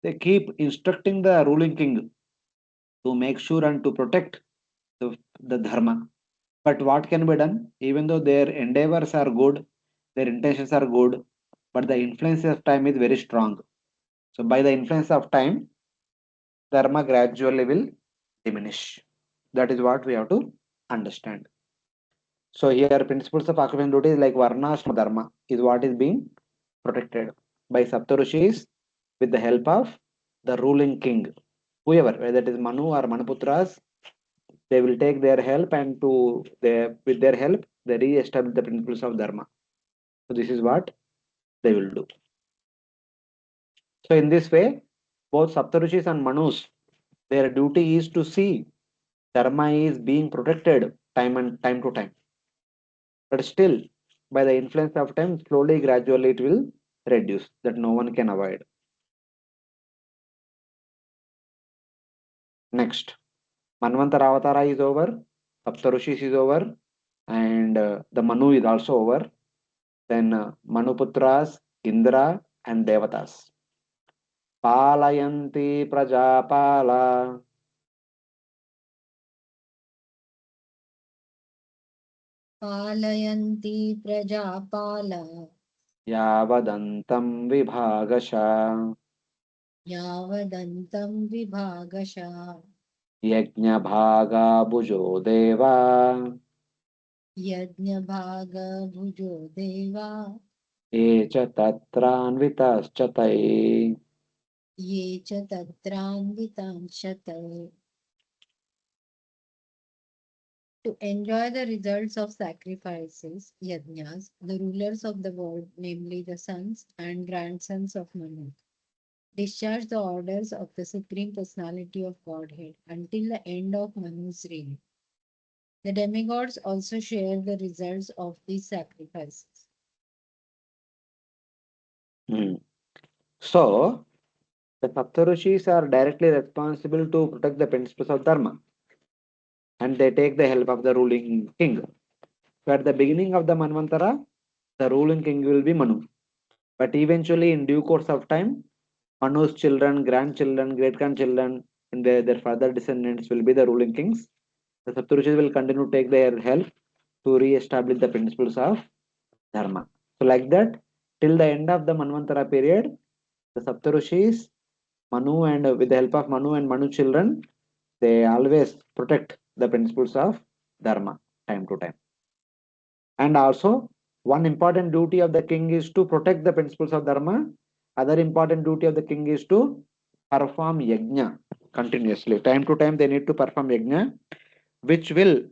they keep instructing the ruling king to make sure and to protect the Dharma. But what can be done? Even though their endeavors are good, their intentions are good, but the influence of time is very strong. So by the influence of time, Dharma gradually will diminish. That is what we have to understand. So here principles of occupation duty is like Varnashram Dharma is what is being protected by Saptarishis with the help of the ruling king. Whoever, whether it is Manu or Manuputras, they will take their help and with their help they re-establish the principles of Dharma. So this is what they will do. So in this way, both Saptarishis and Manus, their duty is to see Dharma is being protected time to time. But still, by the influence of time, slowly, gradually it will reduce, that no one can avoid. Next, Manvantara Avatara is over, Saptarushis is over, and the Manu is also over. Then Manuputras, Indra, and Devatas. Palayanti Prajapala. Palayanti prajapala Yavadantam Vibhagasha. yavadantam vibhagasha Yajna Bhaga Bhujo Deva. yajna bhaga bhujo deva Ye cha tatranvitascha tai. ye cha tatranvitanshate. To enjoy the results of sacrifices, yajnas, the rulers of the world, namely the sons and grandsons of Manu, discharge the orders of the Supreme Personality of Godhead until the end of Manu's reign. The demigods also share the results of these sacrifices. So, the Saptarishis are directly responsible to protect the principles of Dharma, and they take the help of the ruling king. So, at the beginning of the Manvantara, the ruling king will be Manu. But eventually, in due course of time, Manu's children, grandchildren, great grandchildren, and their further descendants will be the ruling kings. The Saptarishis will continue to take their help to re-establish the principles of Dharma. So, like that, till the end of the Manvantara period, the Saptarishis, Manu, and with the help of Manu and Manu children, they always protect the principles of Dharma time to time. And also, one important duty of the king is to protect the principles of Dharma. Other important duty of the king is to perform yajna continuously. Time to time, they need to perform yajna, which is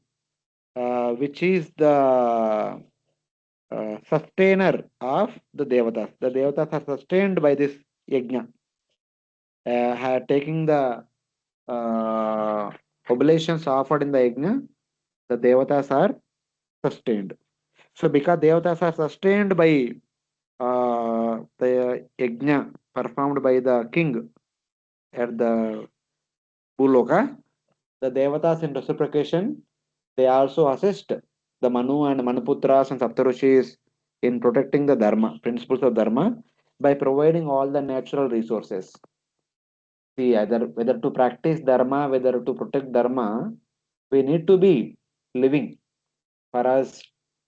the sustainer of the devatas. The devatas are sustained by this yajna. Taking the oblations offered in the yajna, the devatas are sustained. So, because devatas are sustained by the yajna performed by the king at the Bhuloka, the devatas in reciprocation, they also assist the Manu and Manuputras and Saptarishis in protecting the Dharma, principles of Dharma, by providing all the natural resources. See, either whether to practice Dharma, whether to protect Dharma, we need to be living. For us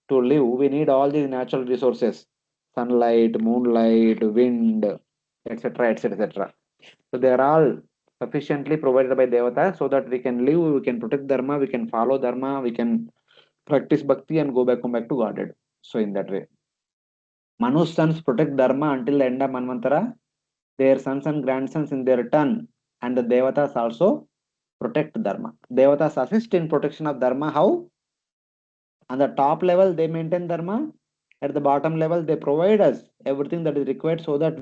to live, we need all these natural resources: sunlight, moonlight, wind, etc., etc., etc. So they are all sufficiently provided by Devata so that we can live, we can protect Dharma, we can follow Dharma, we can practice Bhakti and come back to Godhead. So in that way, Manu's sons protect Dharma until the end of Manvantara. Their sons and grandsons in their turn, and the Devatas also protect Dharma. Devatas assist in protection of Dharma. How? On the top level, they maintain Dharma. At the bottom level, they provide us everything that is required so that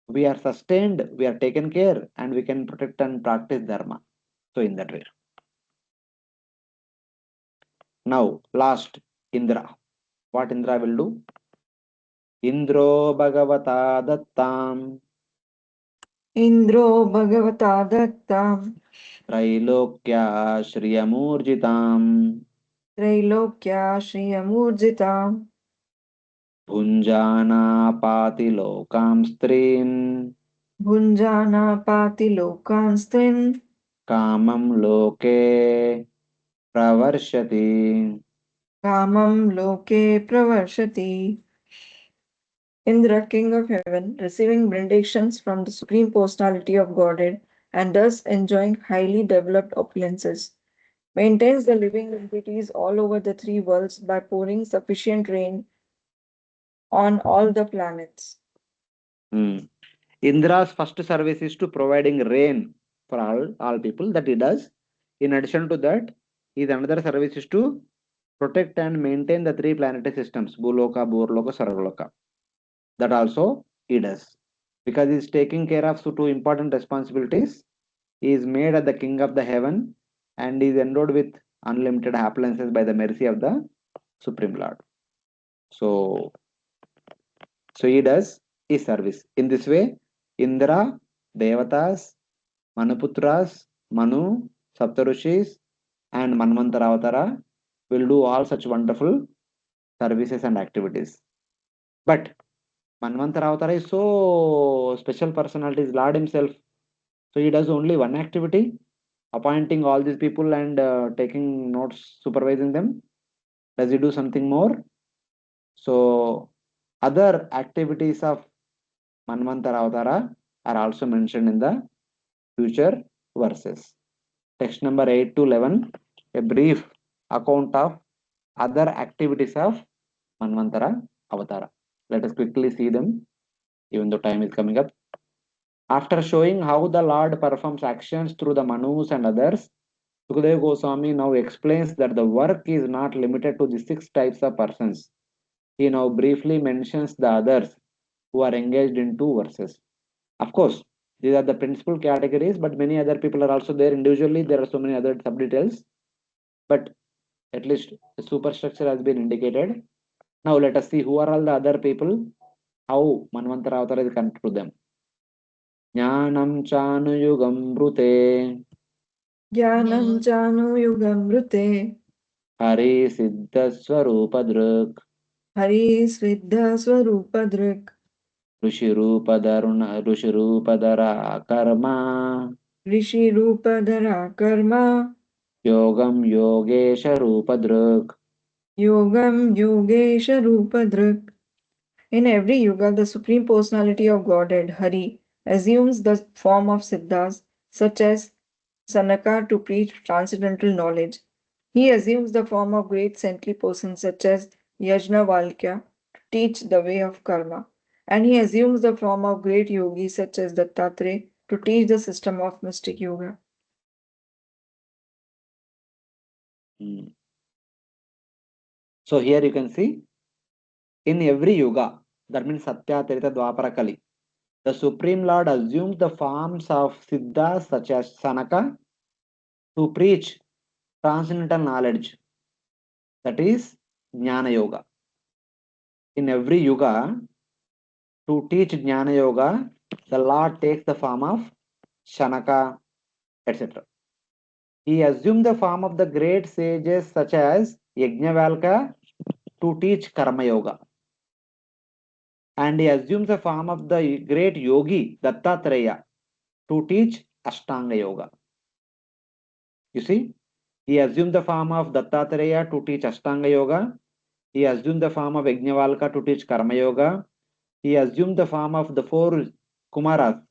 we are sustained, we are taken care, and we can protect and practice Dharma. So in that way. Now, last, Indra. What Indra will do? Indro Bhagavata Dattam Indro Bhagavata Dattam Trailokya Shriyamurjitam Trailokya Shriyamurjitam Bhunjana Patilokaam Strim Bhunjana Pati Lokanstin Kamam Loke Pravarshati. Kamam Loke Pravarshati. Indra, king of heaven, receiving benedictions from the Supreme Personality of Godhead and thus enjoying highly developed opulences, maintains the living entities all over the three worlds by pouring sufficient rain on all the planets. Indra's first service is to providing rain for all people that he does. In addition to that, his another service is to protect and maintain the three planetary systems, Bhuloka, Bhurloka, Sarvaloka. That also he does. Because he is taking care of two important responsibilities. He is made as the king of the heaven and is endowed with unlimited appliances by the mercy of the Supreme Lord. So he does his service. In this way, Indra, Devatas, Manuputras, Manu, Saptarushis, and Manvantara Avatara will do all such wonderful services and activities. But Manvantara Avatara is so special personality, is Lord himself. So he does only one activity, appointing all these people and taking notes, supervising them. Does he do something more? So other activities of Manvantara Avatara are also mentioned in the future verses. Text number 8 to 11, a brief account of other activities of Manvantara Avatara. Let us quickly see them, even though time is coming up. After showing how the Lord performs actions through the Manus and others Sukadeva Goswami now explains that the work is not limited to the 6 types of persons. He now briefly mentions the others who are engaged in 2 verses. Of course, these are the principal categories, but many other people are also there. Individually, there are so many other sub-details, but at least the superstructure has been indicated. Now let us see who are all the other people, how Manvantara Avatar is connected to them. Jnanam Chanuyugam Brute Jnanam Chanuyugamrute Hari Siddha Swarupadruk Hari Sviddha Swarupadrik Rushirupadara Karma Rishi Rupadara Karma Yogam Yogesha Rupadruk. Yogam Yogesha Rupadrik. In every yuga, the Supreme Personality of Godhead, Hari, assumes the form of Siddhas, such as Sanaka, to preach transcendental knowledge. He assumes the form of great saintly persons, such as Yajnavalkya, to teach the way of karma. And he assumes the form of great yogis, such as Dattatreya, to teach the system of mystic yoga. So here you can see in every yuga, that means Satya, Treta, Dwapara, Kali, the Supreme Lord assumes the forms of Siddhas such as Sanaka to preach transcendental knowledge, that is Jnana Yoga. In every yuga, to teach Jnana Yoga, the Lord takes the form of Shanaka, etc. He assumed the form of the great sages such as Yajnavalkya to teach Karma Yoga. And he assumes the form of the great yogi Dattatreya to teach Ashtanga Yoga. You see, he assumed the form of Dattatreya to teach Ashtanga Yoga. He assumed the form of Yajnavalkya to teach Karma Yoga. He assumed the form of the 4 Kumaras,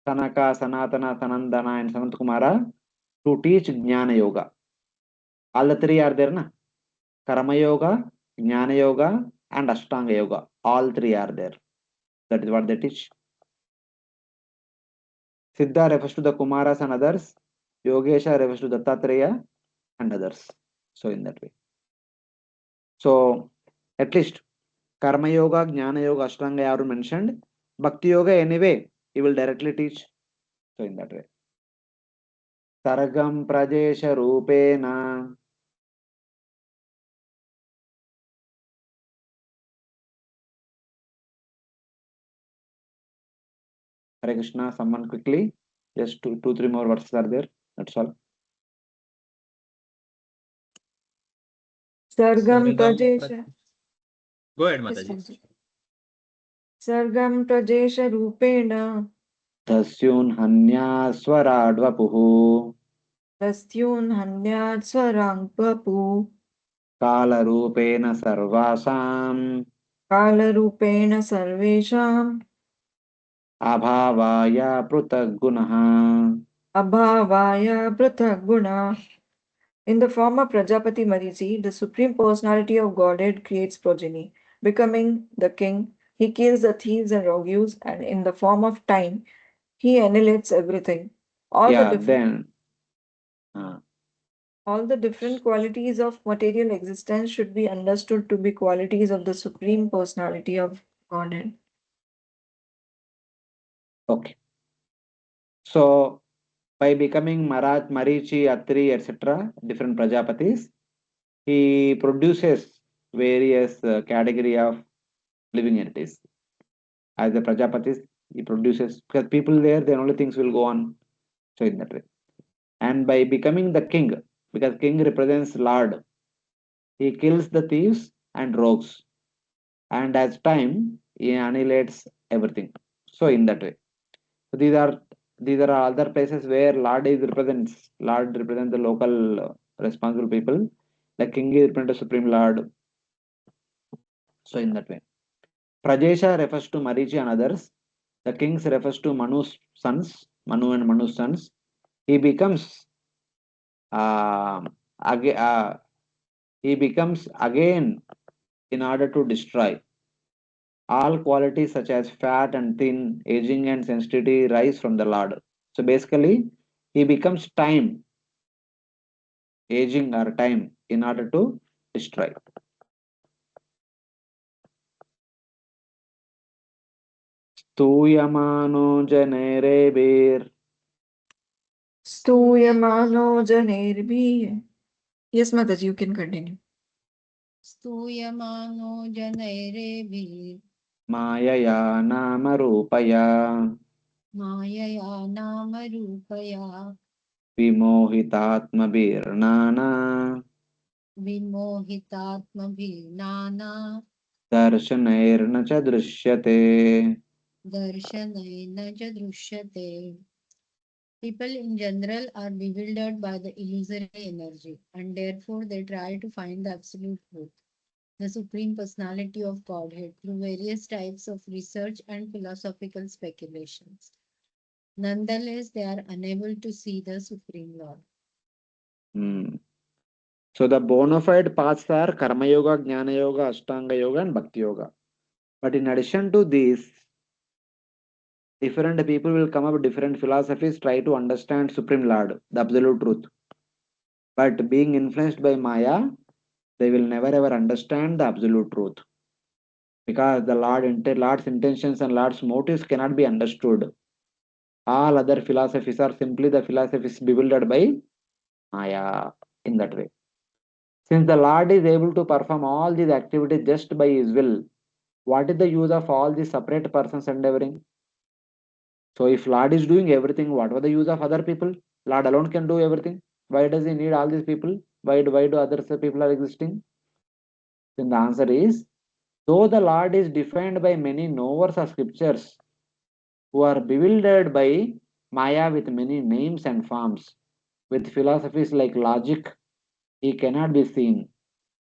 Sanaka, Sanatana, Sanandana, and Sanat Kumara to teach Jnana Yoga. All the 3 are there, na? Karma Yoga, Jnana Yoga, and Ashtanga Yoga. All 3 are there. That is what they teach. Siddha refers to the Kumaras and others. Yogesha refers to Dattatreya and others. So in that way. So at least Karma Yoga, Jnana Yoga, Ashtanga are mentioned. Bhakti Yoga anyway, he will directly teach. So in that way. Sargam Prajesha Rupena. Hare Krishna, someone quickly. Just two, 3 more verses are there. That's all. Sargam Sargam Prajesha. Go ahead, Yes, Mataji. Swamiji. Sargam Prajesha Rupena Tasyun Hanya Swaradvapuhu. Dastyun Hanyat Swarang Papu Kala Rupena Sarvasam. Kala Rupena Sarvesham Abhavaya Prutagunaha. Abhavaya Prathaguna. In the form of Prajapati Marichi, the Supreme Personality of Godhead creates progeny. Becoming the king, he kills the thieves and rogues, and in the form of time, he annihilates everything. All the Yeah, different then. Uh, all the different qualities of material existence should be understood to be qualities of the Supreme Personality of Godhead. okay. So by becoming Marat, Marichi, Atri, etc., different Prajapatis, he produces various category of living entities. As the Prajapatis, he produces, because people there, then only things will go on. So in that way. And by becoming the king, because king represents Lord, he kills the thieves and rogues. And as time, he annihilates everything. So in that way. So these are other places where Lord represents the local responsible people. The king is represented the supreme Lord. So in that way. Prajesha refers to Marichi and others. The kings refers to Manu's sons, Manu and Manu's sons. He becomes uh, again he becomes again in order to destroy. All qualities such as fat and thin, aging and sensitivity rise from the Lord. So basically, he becomes time aging or time in order to destroy. Stuyamano janerebir. Stuyamano janerbhi. Yes, Mataji, you can continue. स्तूयमानो जनैरेभिः Mayaya namarupaya. मायया नामरूपया Vimohitatmabirnana. विमोहितात्मभिर्नाना Darshanairna cha drishyate. दर्शनेन च दृश्यते. People in general are bewildered by the illusory energy, and therefore they try to find the absolute truth, the Supreme Personality of Godhead, through various types of research and philosophical speculations. Nonetheless, they are unable to see the Supreme Lord. So the bona fide paths are Karma Yoga, Jnana Yoga, Ashtanga Yoga, and Bhakti Yoga. But in addition to these, different people will come up with different philosophies, try to understand Supreme Lord, the absolute truth. But being influenced by Maya, they will never ever understand the absolute truth. Because the Lord's intentions and Lord's motives cannot be understood. All other philosophies are simply the philosophies bewildered by Maya in that way. Since the Lord is able to perform all these activities just by His will, what is the use of all these separate persons endeavoring? So if Lord is doing everything, what was the use of other people? Lord alone can do everything. Why does He need all these people? Why do other people are existing? Then the answer is, though the Lord is defined by many knowers of scriptures who are bewildered by Maya with many names and forms, with philosophies like logic, He cannot be seen.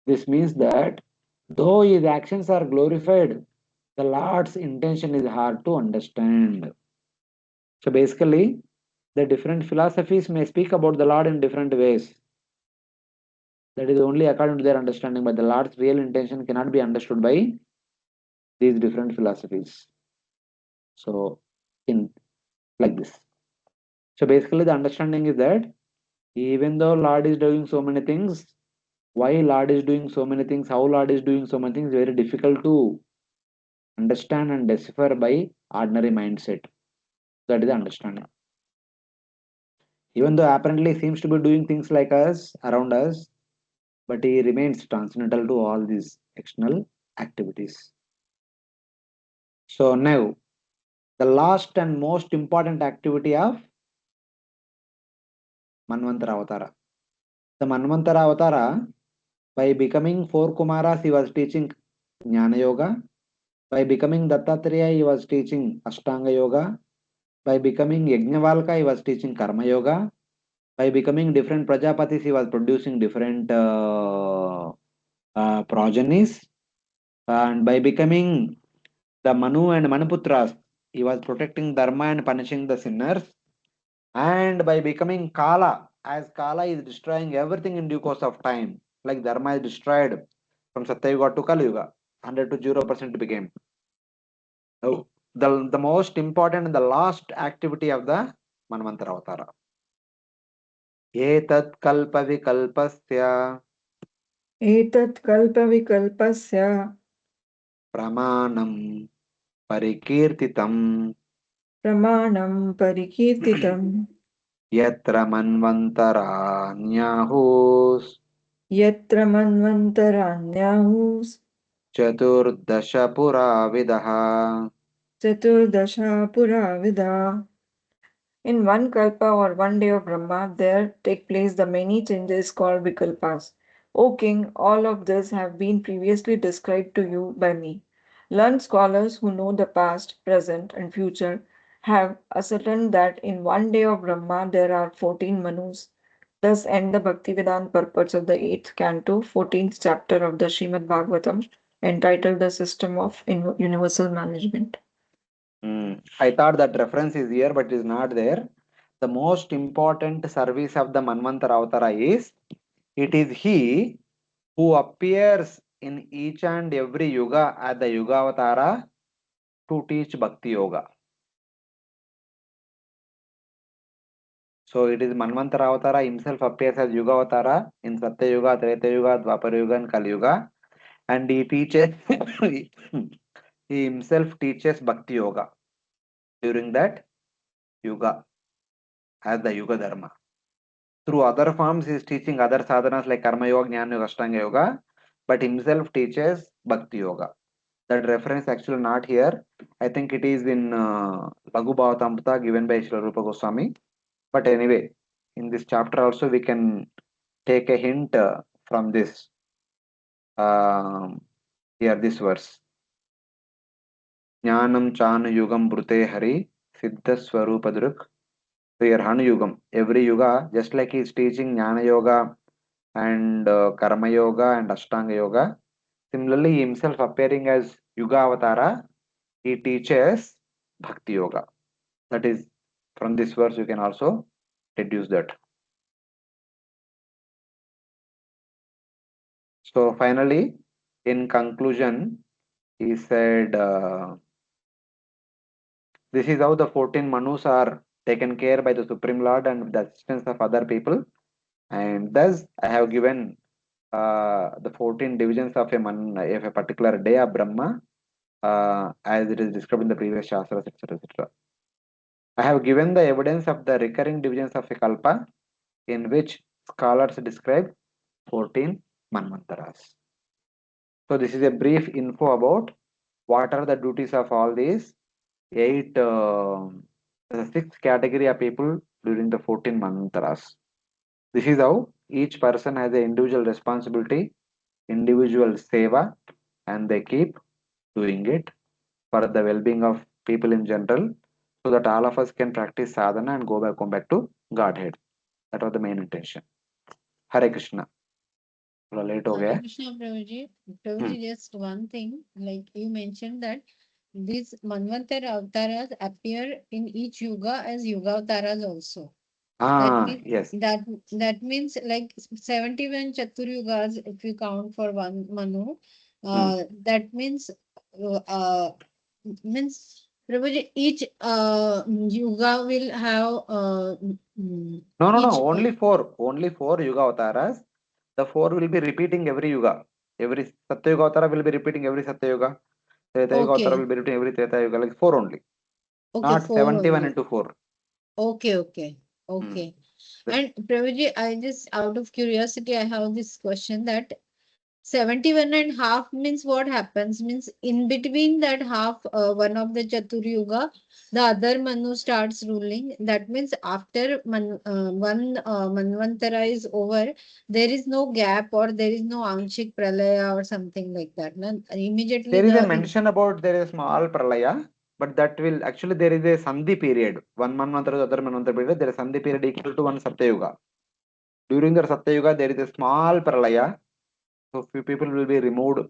This means that though His actions are glorified, the Lord's intention is hard to understand. So basically, the different philosophies may speak about the Lord in different ways. That is only according to their understanding, but the Lord's real intention cannot be understood by these different philosophies. So, in like this. So basically, the understanding is that even though Lord is doing so many things, why Lord is doing so many things, how Lord is doing so many things, very difficult to understand and decipher by ordinary mindset. That is the understanding. Even though apparently seems to be doing things like us, around us, but he remains transcendental to all these external activities. So now, the last and most important activity of Manvantara Avatara. The Manvantara Avatara, by becoming four Kumaras, he was teaching Jnana Yoga. By becoming Dattatreya, he was teaching Ashtanga Yoga. By becoming Yajnavalka, he was teaching Karma Yoga. By becoming different Prajapatis, he was producing different progenies. And by becoming the Manu and Manuputras, he was protecting Dharma and punishing the sinners. And by becoming Kala, as Kala is destroying everything in due course of time, like Dharma is destroyed from Satyayuga to Kali Yuga, 100 to 0% became. So, the most important and the last activity of the Manvantara Avatara. Etat kalpa vikalpasya Etat kalpa vikalpasya pramanam parikirtitam pramanam parikirtitam yatra manvantaranyahus yatra manvantaranyahus चतुर्दश पुराविदः. chaturdasha puravida. In one kalpa or one day of Brahma, there take place the many changes called vikalpas. O king, all of this have been previously described to you by me. Learned scholars who know the past, present, and future have ascertained that in one day of Brahma there are 14 Manus. Thus end the Bhaktivedanta purports of the 8th canto, 14th chapter of the Srimad Bhagavatam, entitled The System of Universal Management. I thought that reference is here, but it is not there. The most important service of the Manvantara Avatara is, it is he who appears in each and every yuga as the Yuga Avatara to teach Bhakti Yoga. So it is Manvantara Avatara himself appears as Yuga Avatara in Satya Yuga, Treta Yuga, Dwapara Yuga, and Kali Yuga, and he teaches he himself teaches Bhakti Yoga during that Yuga as the Yuga Dharma. Through other forms, he is teaching other sadhanas like Karma Yoga, Jnana Yoga, Ashtanga Yoga, but himself teaches Bhakti Yoga. That reference actually not here. I think it is in Laghu Bhavatamrita given by Srila Rupa Goswami. But anyway, in this chapter also we can take a hint from this. Here this verse. Jnanam Chana Yugam Brute Hari Siddha Swarupadruk. So here Hanu Yugam. Every Yuga, just like he is teaching Jnana Yoga and Karma Yoga and Ashtanga Yoga. Similarly, he himself appearing as Yuga Avatara, he teaches Bhakti Yoga. That is, from this verse you can also deduce that. So finally, in conclusion, he said, this is how the 14 Manus are taken care by the Supreme Lord and with the assistance of other people. And thus, I have given the 14 divisions of a particular day of Brahma, as it is described in the previous Shastras, etc. etc. I have given the evidence of the recurring divisions of a Kalpa, in which scholars describe 14 Manvantaras. So this is a brief info about what are the duties of all these 6 category of people during the 14 Manvantaras. This is how each person has an individual responsibility, individual seva, and they keep doing it for the well-being of people in general, so that all of us can practice sadhana and come back to Godhead. That was the main intention. Hare Krishna. थोड़ा late हो गया Hare है. Krishna, Prabhuji. Prabhuji, just one thing, like you mentioned that these Manvantara avatars appear in each yuga as yuga avatars also. That means Yes. that means like 71 Chaturyugas if you count for one Manu. That means means Prabhuji, each yuga will have No, each only four. Only four Yuga Avataras. The four will be repeating every Yuga. Every Satya Yuga Avatara will be repeating every Satya Yuga. Treta Yuga Avatara okay. will be repeating every Treta Yuga. Like four only. Okay, Not four 71 only. into 4. Okay. And Prabhuji, I just out of curiosity, I have this question that 71 and half means what happens? Means in between that half, one of the Chaturyuga, the other Manu starts ruling. That means after one Manvantara is over, there is no gap or there is no Anshik Pralaya or something like that. No? Immediately There is a mention about there is a small Pralaya, but that will actually there is a Sandhi period. One Manvantara, the other Manvantara period, there is a Sandhi period equal to one Satya Yuga. During the Satya Yuga, there is a small Pralaya. So few people will be removed.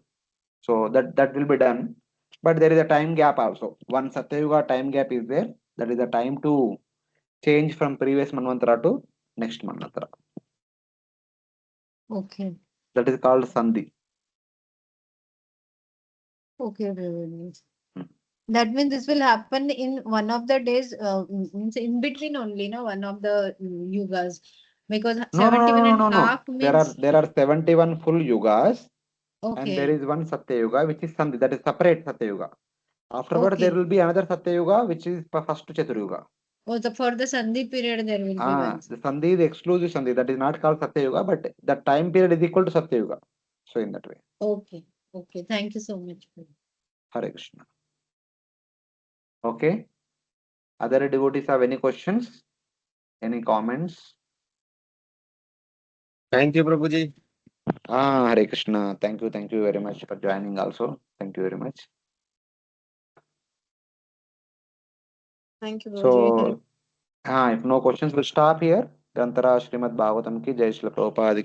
So that will be done. But there is a time gap also. One Satya Yuga time gap is there. That is the time to change from previous Manvantara to next Manvantara. Okay. That is called Sandhi. Okay, Prabhuji. Hmm. That means this will happen in one of the days, means in between only, no, one of the yugas. Because 71 and half means There are 71 full yugas, and there okay, is one Satya Yuga which is Sandhi. That is separate Satya Yuga. Afterward, there okay. will be another Satya Yuga which is first Chatur Yuga. Oh, for the Sandhi period there will be one. The Sandhi is exclusive Sandhi. That is not called Satya Yuga, but the time period is equal to Satya Yuga. So in that way. Okay. Thank you so much. Hare Krishna. Okay. Other devotees have any questions? Any comments? Thank you, Prabhuji. Hare Krishna. Thank you very much for joining also. Thank you very much. Thank you, So, if no questions, we'll stop here. Grantara Srimad Bhagavatam ki Jai Shri Prabhupada ki